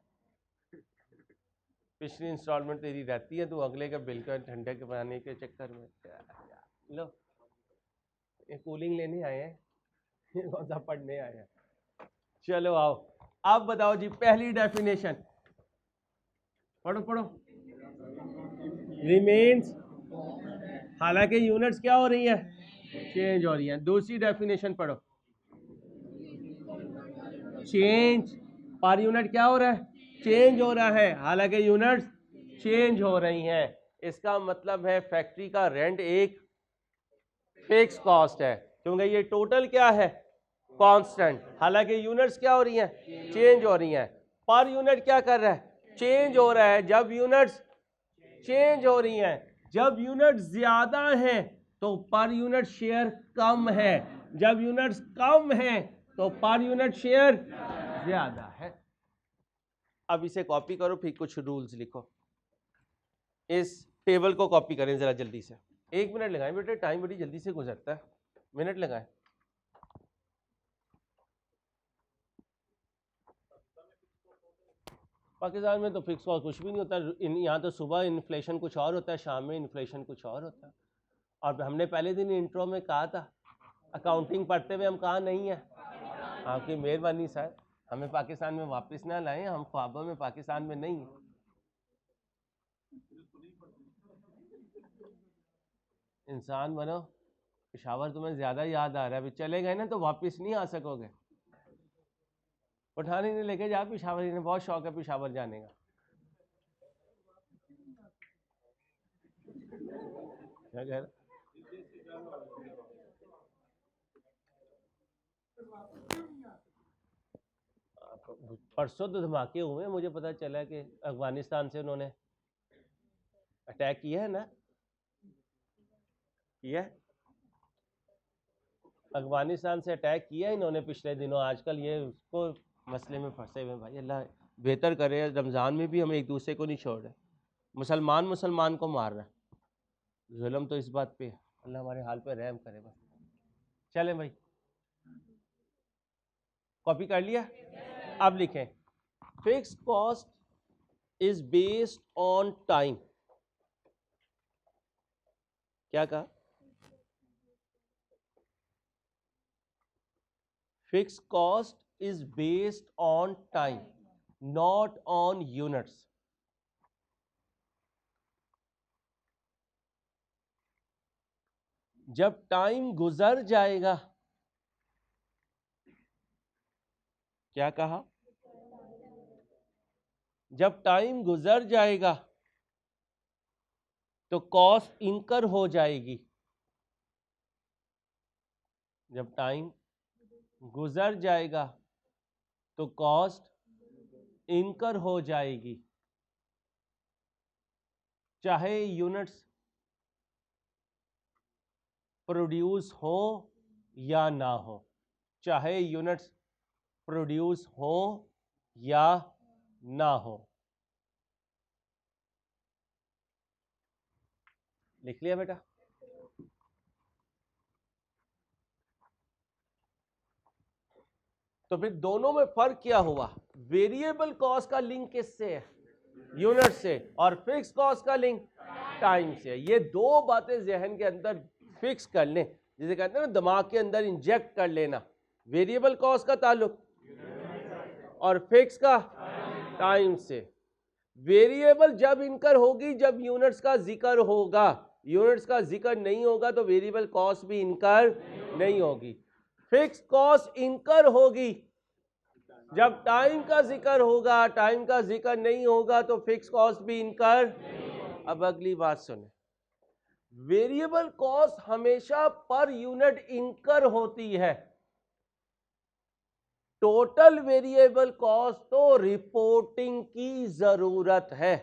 पिछली इंस्टॉलमेंट तेरी रहती है, तू अगले का बिल का ठंडे के बनाने के चक्कर में। लो ये कूलिंग लेने आए हैं, ये कौन सा पढ़ने आए हैं। चलो आओ, आप बताओ जी पहली डेफिनेशन पढ़ो पढ़ो। रिमेन्स, हालांकि यूनिट्स क्या हो रही है? चेंज हो रही है। दूसरी डेफिनेशन पढ़ो। चेंज पर यूनिट क्या हो रहा है? चेंज हो रहा है, हालांकि यूनिट्स चेंज हो रही हैं। इसका मतलब है फैक्ट्री का रेंट एक फिक्स कॉस्ट है, क्योंकि ये टोटल क्या है? कांस्टेंट। हालांकि यूनिट्स क्या हो रही हैं? चेंज हो रही हैं। पर यूनिट क्या कर रहा है? चेंज हो रहा है। जब यूनिट्स चेंज हो रही हैं, जब यूनिट ज्यादा हैं तो पर यूनिट शेयर कम है, जब यूनिट्स कम हैं तो पर यूनिट शेयर ज्यादा है। अब इसे कॉपी करो, फिर कुछ रूल्स लिखो। इस टेबल को कॉपी करें जरा जल्दी से। 1 मिनट लगाएं बेटे, टाइम बड़ी जल्दी से गुजरता है। मिनट लगाएं। पाकिस्तान में तो फिक्स कॉस्ट कुछ भी नहीं होता। यहाँ तो सुबह इन्फ्लेशन कुछ और होता है, शाम में इन्फ्लेशन कुछ और होता है। और हमने पहले दिन इंट्रो में कहा था, अकाउंटिंग पढ़ते हुए हम कहा नहीं है। आपकी मेहरबानी सर, हमें पाकिस्तान में वापस ना लाएं, हम ख्वाबों में पाकिस्तान में नहीं हैं। इंसान बनो। पेशावर तुम्हें ज्यादा याद आ रहा है, अभी चले गए ना तो वापस नहीं आ सकोगे। उठाने नहीं लेके जा पेशावर, इन्हें बहुत शौक है पेशावर जाने का। क्या कह रहा? परसों तो धमाके हुए, मुझे पता चला कि अफगानिस्तान से उन्होंने अटैक किया है ना। किया है, अफगानिस्तान से अटैक किया है इन्होंने पिछले दिनों। आजकल ये उसको मसले में फंसे हुए। भाई अल्लाह बेहतर करे, रमज़ान में भी हम एक दूसरे को नहीं छोड़ रहे। मुसलमान मुसलमान को मार रहा है। जुल्म तो इस बात पे है। अल्लाह हमारे हाल पे रहम करे बस। चलें भाई, कॉपी कर लिया। अब लिखें, fix cost is based on time. क्या कहा? Fix cost is based on time, not on units. जब टाइम गुजर जाएगा, क्या कहा? जब टाइम गुजर जाएगा तो कॉस्ट इनकर हो जाएगी। जब टाइम गुजर जाएगा तो कॉस्ट इनकर हो जाएगी, चाहे यूनिट्स प्रोड्यूस हो या ना हो, चाहे यूनिट्स प्रोड्यूस हो या ना हो। लिख लिया बेटा? तो फिर दोनों में फर्क क्या हुआ? वेरिएबल कॉस्ट का लिंक किससे है? यूनिट से। और फिक्स कॉस्ट का लिंक टाइम से। ये दो बातें जहन के अंदर फिक्स कर लें, जिसे कहते हैं ना दिमाग के अंदर इंजेक्ट कर लेना। वेरिएबल कॉस्ट का ताल्लुक और फिक्स का टाइम से। वेरिएबल जब इनकर होगी जब यूनिट्स का जिक्र होगा, यूनिट्स का जिक्र नहीं होगा तो वेरिएबल कॉस्ट भी इनकर नहीं होगी। फिक्स कॉस्ट इनकर होगी जब टाइम का जिक्र होगा, टाइम का जिक्र नहीं होगा तो फिक्स कॉस्ट भी इनकर। अब अगली बात सुने, वेरिएबल कॉस्ट हमेशा पर यूनिट इनकर होती है। टोटल वेरिएबल कॉस्ट तो रिपोर्टिंग की जरूरत है।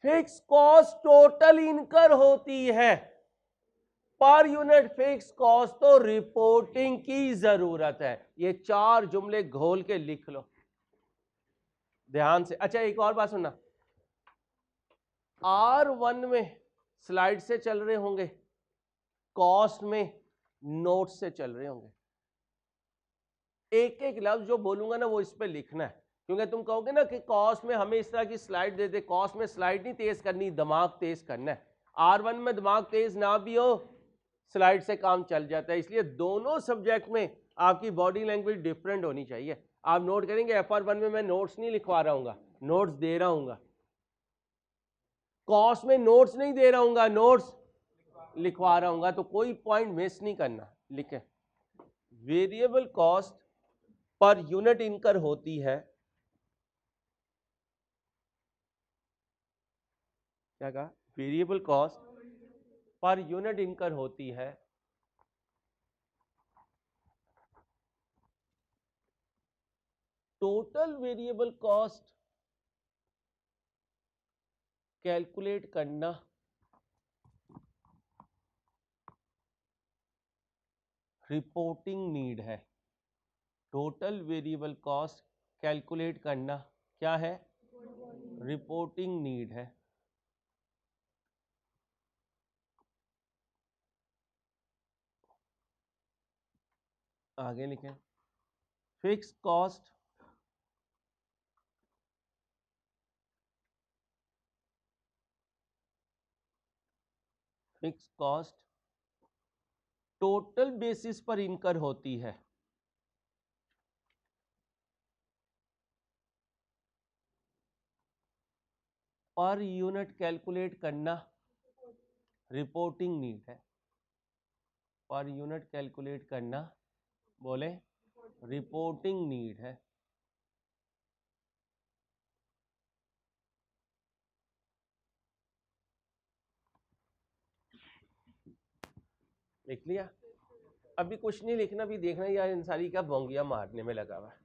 फिक्स कॉस्ट टोटल इनकर होती है, पर यूनिट फिक्स कॉस्ट तो रिपोर्टिंग की जरूरत है। ये चार जुमले घोल के लिख लो ध्यान से। अच्छा एक और बात सुनना, R1 में स्लाइड से चल रहे होंगे, कॉस्ट में नोट से चल रहे होंगे। एक एक लफ्ज जो बोलूंगा ना वो इस पे लिखना है, क्योंकि तुम कहोगे ना कि कॉस्ट में हमें इस तरह की स्लाइड दे दे। कॉस्ट में स्लाइड नहीं तेज करनी, दिमाग तेज करना है। R1 में दिमाग तेज ना भी हो, स्लाइड से काम चल जाता है। इसलिए दोनों सब्जेक्ट में आपकी बॉडी लैंग्वेज डिफरेंट होनी चाहिए। आप नोट करेंगे FR1 में मैं नोट्स नहीं लिखवा रहा हूँ, नोट्स दे रहा हूँ। कॉस्ट में नोट्स नहीं दे रहा हूँ, नोट्स लिखवा रहा हूँ। तो कोई पॉइंट मिस नहीं करना। लिखे, वेरिएबल कॉस्ट पर यूनिट इनकर होती है। क्या कहा? वेरिएबल कॉस्ट पर यूनिट इनकर होती है टोटल वेरिएबल कॉस्ट कैलकुलेट करना रिपोर्टिंग नीड है। टोटल वेरिएबल कॉस्ट कैलकुलेट करना क्या है? रिपोर्टिंग नीड है। आगे लिखें, फिक्स कॉस्ट टोटल बेसिस पर इनकर होती है। पर यूनिट कैलकुलेट करना रिपोर्टिंग नीड है। पर यूनिट कैलकुलेट करना बोले रिपोर्टिंग नीड है। लिख लिया? अभी कुछ नहीं लिखना, भी देखना यार इंसारी क्या बोंगिया मारने में लगा हुआ है।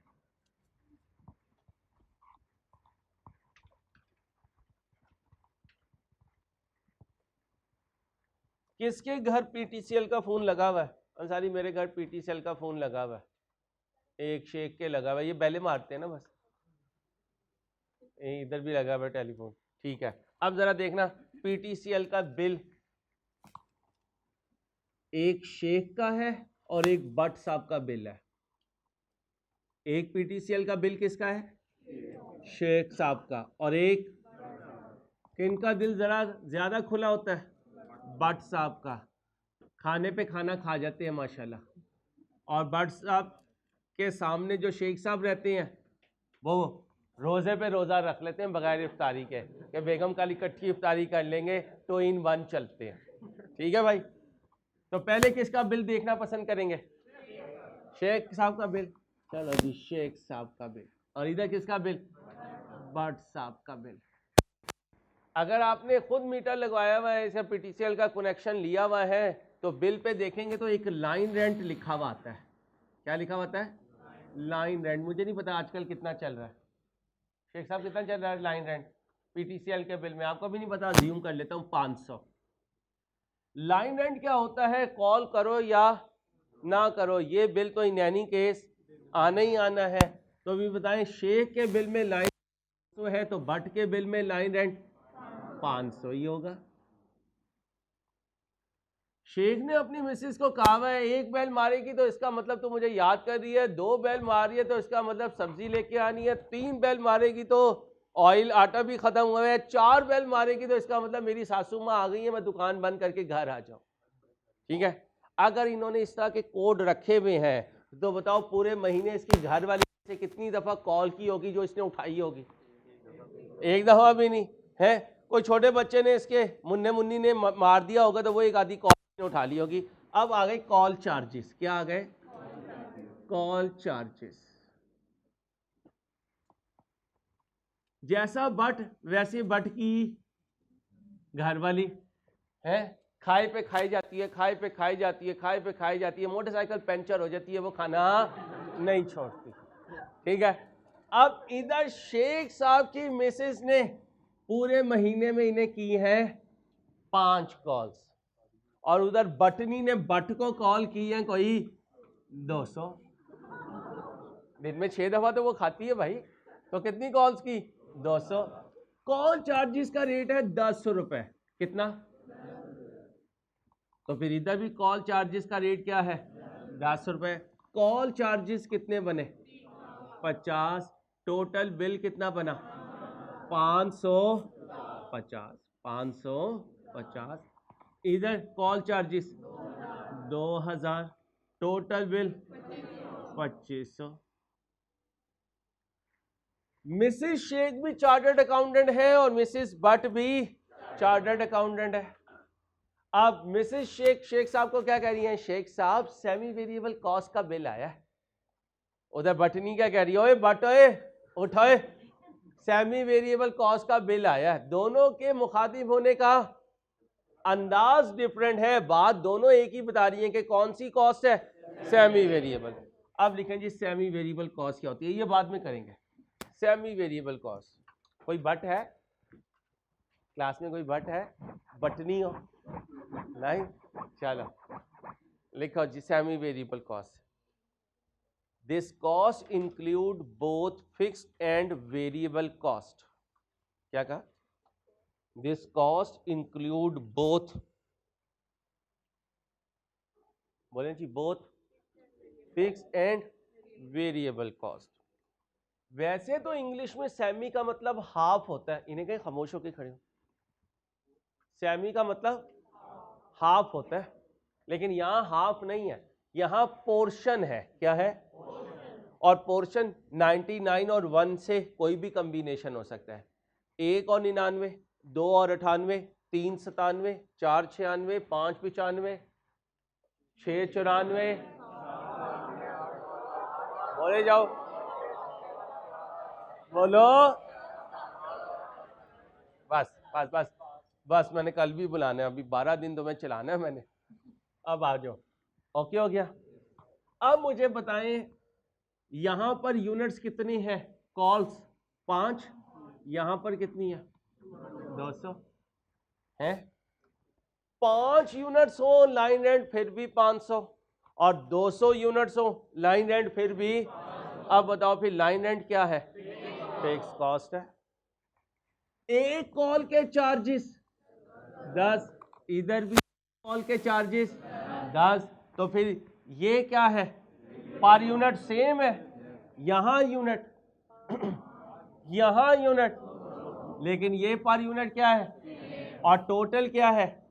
किसके घर PTCL का फोन लगा हुआ है? अंसारी मेरे घर PTCL का फोन लगा हुआ है। एक शेख के लगा हुआ है, ये पहले मारते हैं ना बस। इधर भी लगा हुआ है टेलीफोन, ठीक है। अब जरा देखना PTCL का बिल एक शेख का है और एक भट्ट साहब का बिल है। एक PTCL का बिल किसका है? शेख साहब का। और एक किनका दिल जरा ज्यादा खुला होता है? भट्ट साहब का। खाने पे खाना खा जाते हैं माशाल्लाह। और भट्ट साहब के सामने जो शेख साहब रहते हैं वो रोज़े पे रोज़ा रख लेते हैं बगैर इफ्तारी के, कि बेगम कल इकट्ठी इफ्तारी कर लेंगे तो इन वन चलते हैं। ठीक है भाई, तो पहले किसका बिल देखना पसंद करेंगे? शेख साहब का बिल। चलो जी, शेख साहब का बिल। और इधर किसका बिल? भट्ट साहब का बिल। अगर आपने खुद मीटर लगवाया हुआ है, इसे पीटीसीएल का कनेक्शन लिया हुआ है, तो बिल पे देखेंगे तो एक लाइन रेंट लिखा हुआ आता है। क्या लिखा हुआ आता है? Line rent. मुझे नहीं पता आजकल कितना चल रहा है, शेख साहब कितना चल रहा है लाइन रेंट पीटीसीएल के बिल में? आपको भी नहीं पता, अज्यूम कर लेता हूँ 500। लाइन रेंट क्या होता है? कॉल करो या ना करो, ये बिल तो इन एनी केस आना ही आना है। तो भी बताएं, शेख के बिल में लाइन 500 है तो भट्ट के बिल में लाइन रेंट 500 ही होगा। शेख ने अपनी मिसेस को कहा हुआ है एक बेल मारेगी तो इसका मतलब तो मुझे याद कर रही है, 2 बेल मार रही है तो इसका मतलब सब्जी लेके आनी है, 3 बेल मारेगी तो ऑयल आटा भी खत्म हुआ है, 4 बेल मारेगी तो इसका मतलब मेरी सासू माँ आ गई है, मैं दुकान बंद करके घर आ जाऊं। ठीक है, अगर इन्होंने इस तरह के कोड रखे हुए हैं तो बताओ पूरे महीने इसकी घर वाली से कितनी दफा कॉल की होगी जो इसने उठाई होगी? एक दफा भी नहीं है। कोई छोटे बच्चे ने इसके मुन्ने मुन्नी ने मार दिया होगा तो वो एक आधी कॉल उठा ली होगी। अब आ गए कॉल चार्जेस। क्या आ गए? Call charges. जैसा बट वैसे बट की घर वाली है, खाए पे खाई जाती है, खाए पे खाई जाती है, खाए पे खाई जाती है, मोटरसाइकिल पंचर हो जाती है, वो खाना नहीं छोड़ती। ठीक है, अब इधर शेख साहब की मिसेस ने पूरे महीने में इन्हें की है 5 कॉल्स, और उधर बटनी ने बट को कॉल की है कोई 200। दिन में 6 दफा तो वो खाती है भाई, तो कितनी कॉल्स की? 200। कॉल चार्जेस का रेट है 10 रुपए। कितना? तो फिर इधर भी कॉल चार्जेस का रेट क्या है? 10 रुपए। कॉल चार्जेस कितने बने? 50। टोटल बिल कितना बना? 550। 550। इधर call charges 2000। Total bill 2500। Mrs Shaikh भी चार्टर्ड अकाउंटेंट है और मिसेस भट्ट भी चार्टर्ड अकाउंटेंट है। अब मिसेस शेख साहब को क्या कह रही हैं? शेख साहब सेमी वेरिएबल कॉस्ट का बिल आया है। उधर बटनी क्या कह रही है? ओए बट, ओए उठाए, सेमी वेरिएबल कॉस्ट का बिल आया है। दोनों के मुखातिब होने का अंदाज डिफरेंट है, बात दोनों एक ही बता रही है कि कौन सी कॉस्ट है? Semi variable. अब लिखें जी सेमी वेरिएबल कॉस्ट क्या होती है, ये बाद में करेंगे। Semi variable cost. कोई बट है क्लास में? कोई बट है? बटनी हो? नहीं? चलो लिखो जी semi variable cost. This cost include both fixed and variable cost. क्या कहा? दिस कॉस्ट इंक्लूड बोथ, बोले जी, both fixed and variable cost. वैसे तो इंग्लिश में सेमी का मतलब हाफ होता है। इन्हें कहीं खामोश होकर खड़े हो। सेमी का मतलब हाफ होता है, लेकिन यहां हाफ नहीं है, यहां पोर्शन है। क्या है? और पोर्शन 99 और 1 से कोई भी कॉम्बिनेशन हो सकता है। 1 और 99, 2 और 98, 3 97, 4 96, 5 95, 6 94। बोले जाओ, बोलो। बस बस बस बस, मैंने कल भी बुलाना है, अभी 12 दिन तो मैं चलाना है मैंने। अब आ जाओ, ओके हो गया। अब मुझे बताएं यहां पर यूनिट्स कितनी है? कॉल्स 5, यहां पर कितनी है? 200 है। 5 यूनिट्स हो लाइन रेंट फिर भी 500, और 200 यूनिट्स हो लाइन रेंट फिर भी। अब बताओ फिर लाइन रेंट क्या है? फिक्स कॉस्ट है। एक कॉल के चार्जेस 10, इधर भी कॉल के चार्जेस 10, तो फिर ये क्या है? पर यूनिट सेम है, यहां यूनिट यहां यूनिट, लेकिन ये पर यूनिट क्या है? और टोटल क्या है?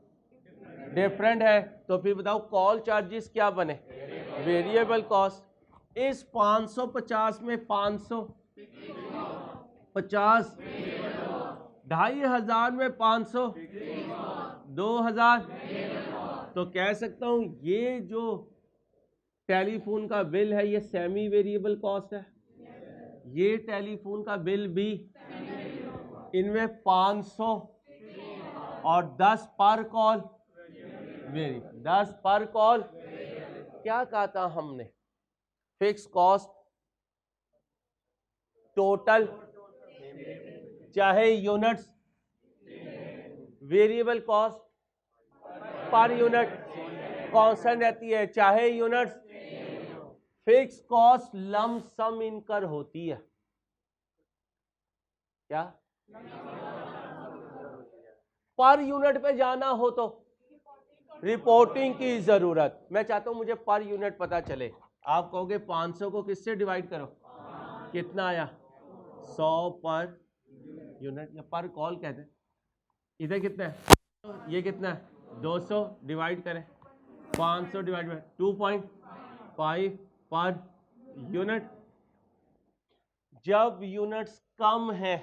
डिफरेंट है। तो फिर बताओ कॉल चार्जेस क्या बने? Variable cost. इस 550 में 550, 2500 में 500, 2000, तो कह सकता हूं ये जो टेलीफोन का बिल है ये सेमी वेरिएबल कॉस्ट है, ये टेलीफोन का बिल भी, इनमें 500 और 10 पर कॉल वेरिएबल, 10 पर कॉल। क्या कहा था हमने? फिक्स कॉस्ट टोटल चाहे units, variable cost per unit constant रहती है चाहे यूनिट्स, फिक्स कॉस्ट लम सम इनकर होती है। क्या पर यूनिट पे जाना हो तो रिपोर्टिंग की जरूरत, मैं चाहता हूं मुझे पर यूनिट पता चले। आप कहोगे 500 को किससे डिवाइड करो, कितना आया? 100 पर यूनिट या पर कॉल कहते हैं। इधर कितना है? ये कितना है? 200 डिवाइड करें 500 डिवाइड बाय 2.5 पर यूनिट। जब यूनिट्स कम है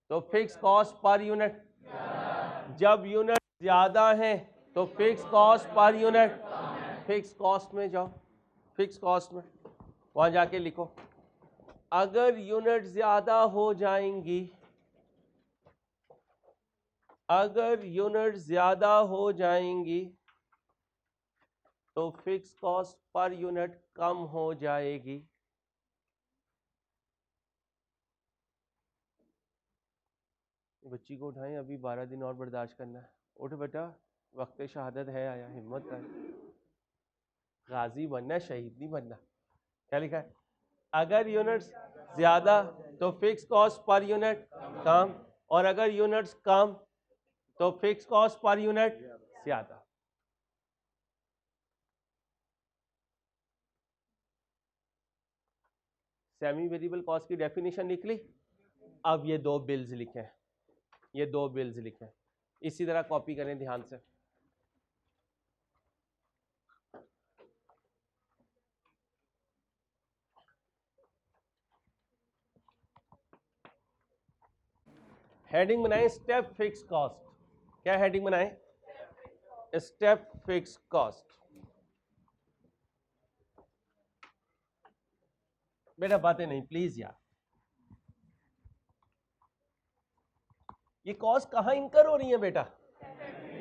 तो फिक्स कॉस्ट पर यूनिट, जब यूनिट ज्यादा है तो fix cost per unit. Fix cost में जाओ, फिक्स कॉस्ट में वहां जाके लिखो, अगर यूनिट ज्यादा हो जाएंगी, अगर यूनिट ज्यादा हो जाएंगी तो फिक्स कॉस्ट पर यूनिट कम हो जाएगी। बच्ची को उठाएं, अभी 12 दिन और बर्दाश्त करना है। उठ बेटा, वक्त शहादत है आया, हिम्मत है, गाजी बनना है, शहीद नहीं बनना। क्या लिखा है? अगर यूनिट्स ज्यादा तो फिक्स कॉस्ट पर यूनिट कम, और अगर यूनिट्स कम तो फिक्स कॉस्ट पर यूनिट ज्यादा। सेमी वेरिएबल कॉस्ट की डेफिनेशन लिख ली। अब ये दो बिल्स लिखें, ये दो बिल्स लिखें, इसी तरह कॉपी करें ध्यान से। हेडिंग बनाएं स्टेप फिक्स कॉस्ट। क्या हेडिंग बनाएं? Step fix cost. बेटा बातें नहीं प्लीज यार। ये कॉस्ट कहां इनकर हो रही है बेटा?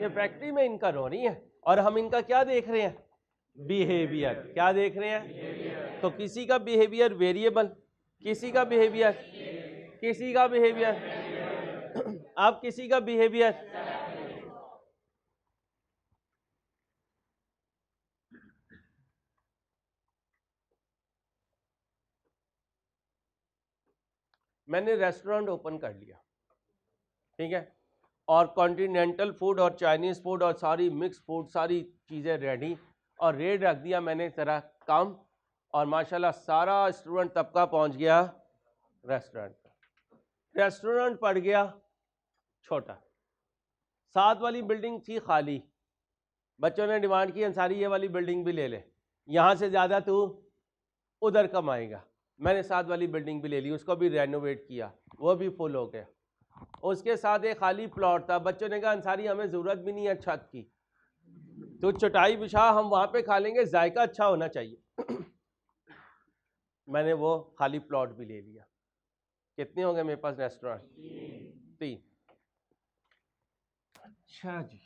ये फैक्ट्री में इनकर हो रही है, और हम इनका क्या देख रहे हैं? बिहेवियर। क्या देख रहे हैं? तो किसी का बिहेवियर वेरिएबल, किसी का बिहेवियर, किसी का बिहेवियर, अब किसी का बिहेवियर मैंने रेस्टोरेंट ओपन कर लिया, ठीक है, और कॉन्टिनेंटल फूड और चाइनीज फूड और सारी मिक्स फूड सारी चीज़ें रेडी, और रेट रख दिया मैंने जरा कम, और माशाल्लाह सारा स्टूडेंट तबका पहुंच गया रेस्टोरेंट पर। रेस्टोरेंट पड़ गया छोटा, साथ वाली बिल्डिंग थी खाली, बच्चों ने डिमांड की अंसारी ये वाली बिल्डिंग भी ले ले, यहाँ से ज़्यादा तू उधर कमाएगा। मैंने साथ वाली बिल्डिंग भी ले ली, उसको भी रेनोवेट किया, वो भी फुल हो गया। उसके साथ एक खाली प्लॉट था, बच्चों ने कहा अंसारी हमें ज़रूरत भी नहीं है छत की, तो चटाई बिछा, हम वहाँ पे खा लेंगे, जायका अच्छा होना चाहिए। मैंने वो खाली प्लॉट भी ले लिया। कितने हो गए मेरे पास रेस्टोरेंट? 3। अच्छा जी,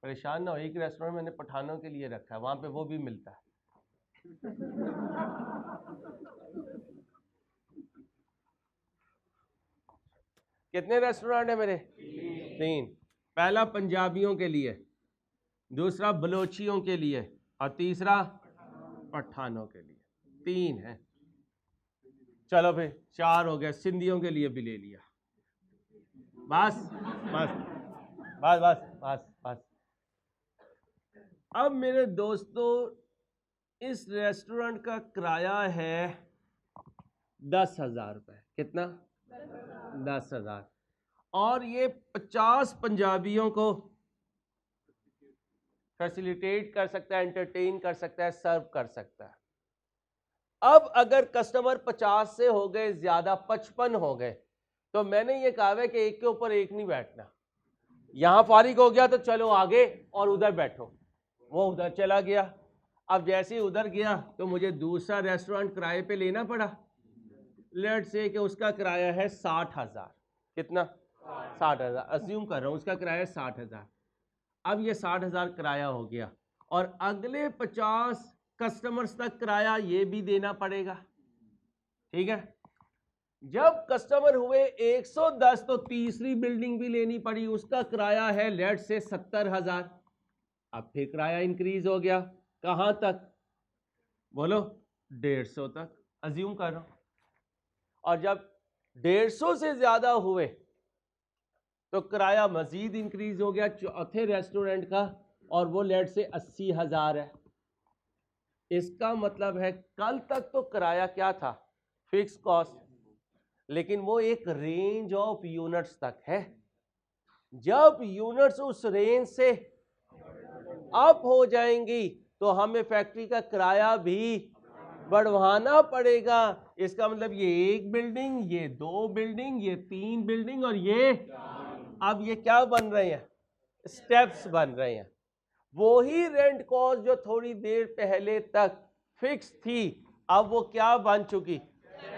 परेशान ना हो, एक रेस्टोरेंट मैंने पठानों के लिए रखा है, वहां पे वो भी मिलता है। कितने रेस्टोरेंट है मेरे? 3। पहला पंजाबियों के लिए, दूसरा बलोचियों के लिए, और तीसरा पठानों के लिए। 3 है। चलो फिर 4 हो गए, सिंधियों के लिए भी ले लिया। बस बस बस बस बस बस। अब मेरे दोस्तों, इस रेस्टोरेंट का किराया है 10,000 रुपये। कितना? 10,000। और ये 50 पंजाबियों को फैसिलिटेट कर सकता है, एंटरटेन कर सकता है, सर्व कर सकता है। अब अगर कस्टमर 50 से हो गए ज्यादा, 55 हो गए, तो मैंने ये कहा है कि एक के ऊपर एक नहीं बैठना। यहां फारिग हो गया तो चलो आगे और उधर बैठो, वो उधर चला गया। अब जैसे ही उधर गया तो मुझे दूसरा रेस्टोरेंट किराए पे लेना पड़ा। लेट्स से कि उसका किराया है 60,000। कितना? 60,000। अज्यूम कर रहा हूं उसका किराया 60,000। अब ये 60,000 किराया हो गया और अगले 50 कस्टमर्स तक किराया ये भी देना पड़ेगा। ठीक है, जब कस्टमर हुए 110 तो तीसरी बिल्डिंग भी लेनी पड़ी, उसका किराया है लेट से 70,000। अब फिर किराया इंक्रीज हो गया, कहां तक? बोलो, 150 तक, अज्यूम कर रहा हूं। और जब 150 से ज्यादा हुए तो किराया मजीद इंक्रीज हो गया चौथे रेस्टोरेंट का, और वो लेट से 80,000 है। इसका मतलब है कल तक तो किराया क्या था? फिक्स कॉस्ट, लेकिन वो एक रेंज ऑफ यूनिट्स तक है। जब यूनिट्स उस रेंज से अप हो जाएंगी तो हमें फैक्ट्री का किराया भी बढ़वाना पड़ेगा। इसका मतलब ये एक बिल्डिंग, ये दो बिल्डिंग, ये तीन बिल्डिंग और ये, अब ये क्या बन रहे हैं? स्टेप्स बन रहे हैं। वही रेंट कॉस्ट जो थोड़ी देर पहले तक फिक्स थी, अब वो क्या बन चुकी?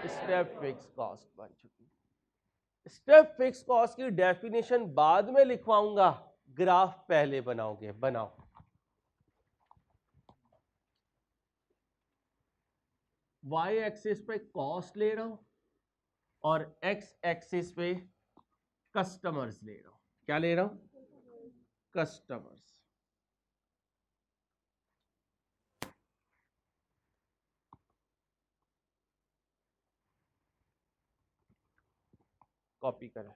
स्टेप फिक्स कॉस्ट बन चुकी। स्टेप फिक्स कॉस्ट की डेफिनेशन बाद में लिखवाऊंगा, ग्राफ पहले बनाओगे, बनाओ। वाई एक्सिस पे कॉस्ट ले रहा हूं और एक्स एक्सिस पे कस्टमर्स ले रहा हूं। क्या ले रहा हूं? कस्टमर्स। कॉपी करें।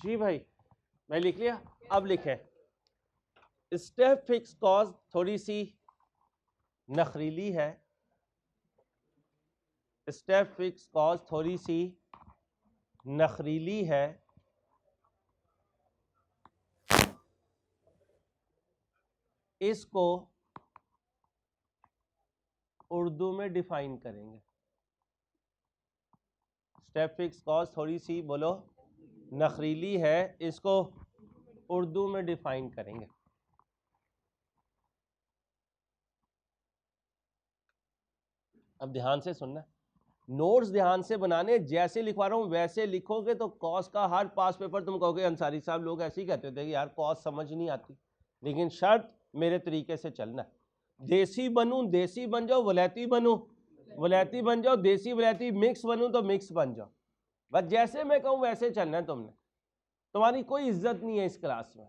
जी भाई, मैं लिख लिया। अब लिखें, स्टेप फिक्स कॉस्ट थोड़ी सी नखरीली है। स्टेप फिक्स कॉस्ट थोड़ी सी नखरीली है। इसको उर्दू में डिफाइन करेंगे। स्टेप फिक्स कॉस्ट थोड़ी सी, बोलो, नखरीली है, इसको उर्दू में डिफाइन करेंगे। अब ध्यान से सुनना, नोट्स ध्यान से बनाने, जैसे लिखवा रहा हूं वैसे लिखोगे तो कॉस्ट का हर पास पेपर तुम कहोगे अंसारी साहब लोग ऐसे ही कहते थे कि यार कॉस्ट समझ नहीं आती। लेकिन शर्त मेरे तरीके से चलना। देसी बनूं देसी बन जाओ, वलैती बनूं वलैती बन जाओ, देसी वलैती मिक्स बनूं तो मिक्स बन जाओ। बस जैसे मैं कहूं वैसे चलना है तुमने। तुम्हारी कोई इज्जत नहीं है इस क्लास में,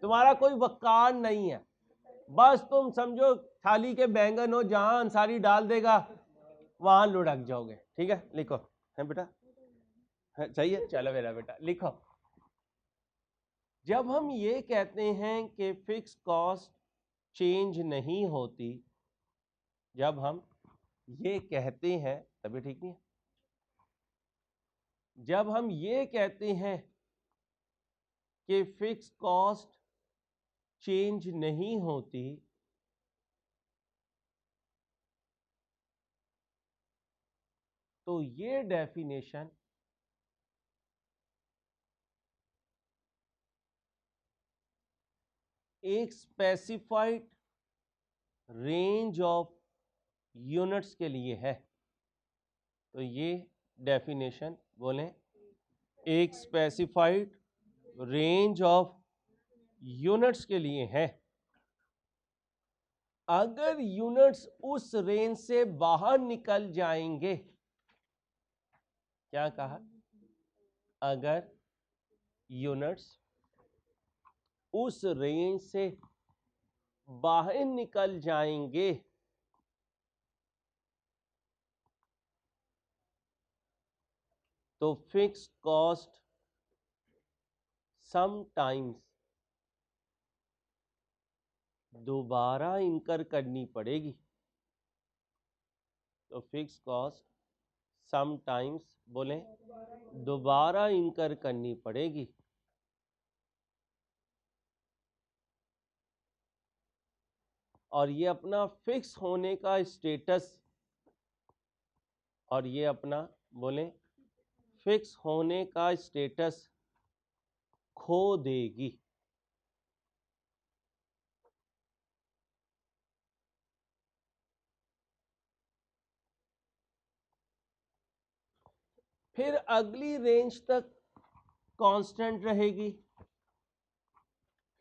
तुम्हारा कोई वकार नहीं है। बस तुम समझो थाली के बैंगन हो, जहां अंसारी डाल देगा वहां लुढ़क जाओगे। ठीक है, लिखो। है बेटा? चाहिए? चलो मेरा बेटा लिखो। जब हम ये कहते हैं कि फिक्स कॉस्ट चेंज नहीं होती, जब हम ये कहते हैं, तभी ठीक नहीं है, जब हम ये कहते हैं कि फिक्स कॉस्ट चेंज नहीं होती, तो ये डेफिनेशन एक स्पेसिफाइड रेंज ऑफ यूनिट्स के लिए है। तो ये डेफिनेशन बोलें, एक स्पेसिफाइड रेंज ऑफ यूनिट्स के लिए है। अगर यूनिट्स उस रेंज से बाहर निकल जाएंगे, क्या कहा, अगर यूनिट्स उस रेंज से बाहर निकल जाएंगे तो फिक्स कॉस्ट समटाइम्स दोबारा इनकर करनी पड़ेगी। तो फिक्स कॉस्ट समटाइम्स बोलें दोबारा इनकर करनी पड़ेगी। और ये अपना फिक्स होने का स्टेटस, और ये अपना बोलें फिक्स होने का स्टेटस खो देगी। फिर अगली रेंज तक कांस्टेंट रहेगी,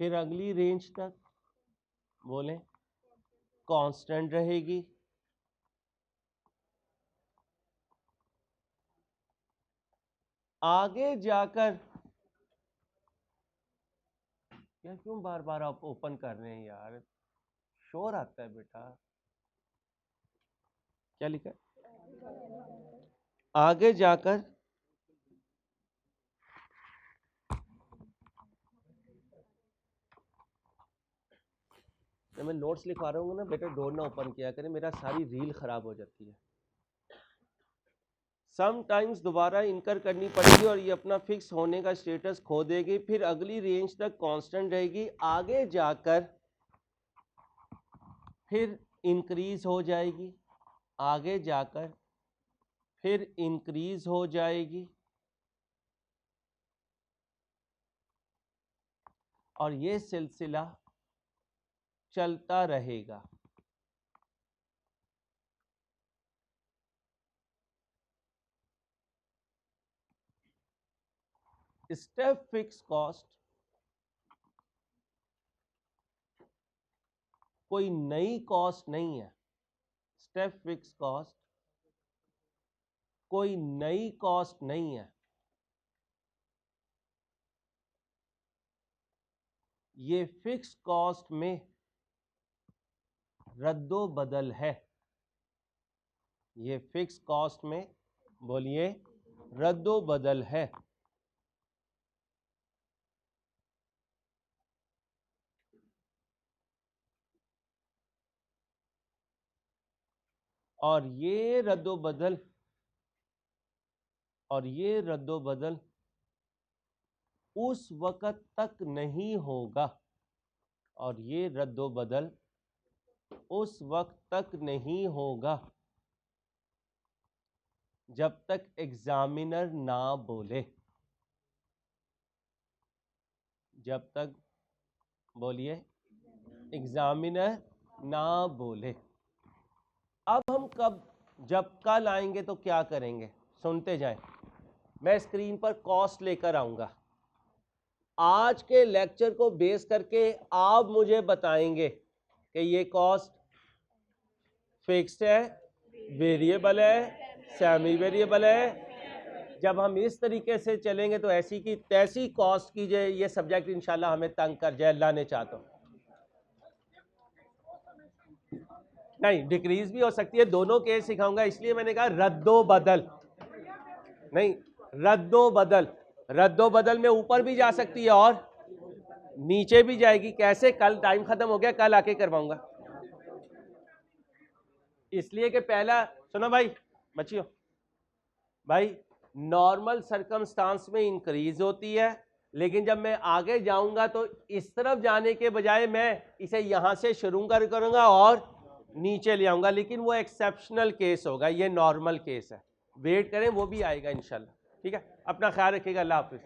फिर अगली रेंज तक बोलें कांस्टेंट रहेगी। आगे जाकर, क्या क्यों बार बार आप ओपन कर रहे हैं यार, शोर आता है बेटा। क्या लिखा है? आगे जाकर जब मैं नोट्स लिखवा रहा हूँ ना बेटा, डोर ना ओपन किया करें, मेरा सारी रील खराब हो जाती है। समटाइम्स दोबारा इनकर करनी पड़ेगी और ये अपना फिक्स होने का स्टेटस खो देगी, फिर अगली रेंज तक कांस्टेंट रहेगी, आगे जाकर फिर इंक्रीज हो जाएगी, आगे जाकर फिर इंक्रीज हो जाएगी, और ये सिलसिला चलता रहेगा। स्टेप फिक्स कॉस्ट कोई नई कॉस्ट नहीं है। स्टेप फिक्स कॉस्ट कोई नई कॉस्ट नहीं है, ये फिक्स कॉस्ट में रद्दो बदल है। ये फिक्स कॉस्ट में बोलिए रद्दो बदल है। और ये रद्दो बदल उस वक्त तक नहीं होगा, और ये रद्दो बदल उस वक्त तक नहीं होगा जब तक एग्जामिनर ना बोले। जब तक बोलिए एग्जामिनर ना बोले। अब हम जब कल आएंगे तो क्या करेंगे, सुनते जाएं। मैं स्क्रीन पर कॉस्ट लेकर आऊंगा। आज के लेक्चर को बेस करके आप मुझे बताएंगे कि ये कॉस्ट फिक्स्ड है, वेरिएबल है, सेमी वेरिएबल है। जब हम इस तरीके से चलेंगे तो ऐसी की तैसी कॉस्ट कीजिए, ये सब्जेक्ट इंशाल्लाह हमें तंग कर जाए, अल्लाह ने चाहा तो। नहीं, डिक्रीज भी हो सकती है, दोनों केस सिखाऊंगा, इसलिए मैंने कहा रद्दो बदल नहीं, रद्दो बदल। रद्दो बदल में ऊपर भी जा सकती है और नीचे भी जाएगी। कैसे? कल टाइम खत्म हो गया, कल आके करवाऊंगा। इसलिए कि पहला सुनो भाई, बच्चियों भाई, नॉर्मल सर्कमस्टांस में इंक्रीज होती है, लेकिन जब मैं आगे जाऊंगा तो इस तरफ जाने के बजाय मैं इसे यहां से शुरू करूंगा और नीचे ले आऊंगा, लेकिन वो एक्सेप्शनल केस होगा, ये नॉर्मल केस है। वेट करें, वो भी आएगा इंशाल्लाह। ठीक है, अपना ख्याल रखिएगा। अल्लाह हाफिज।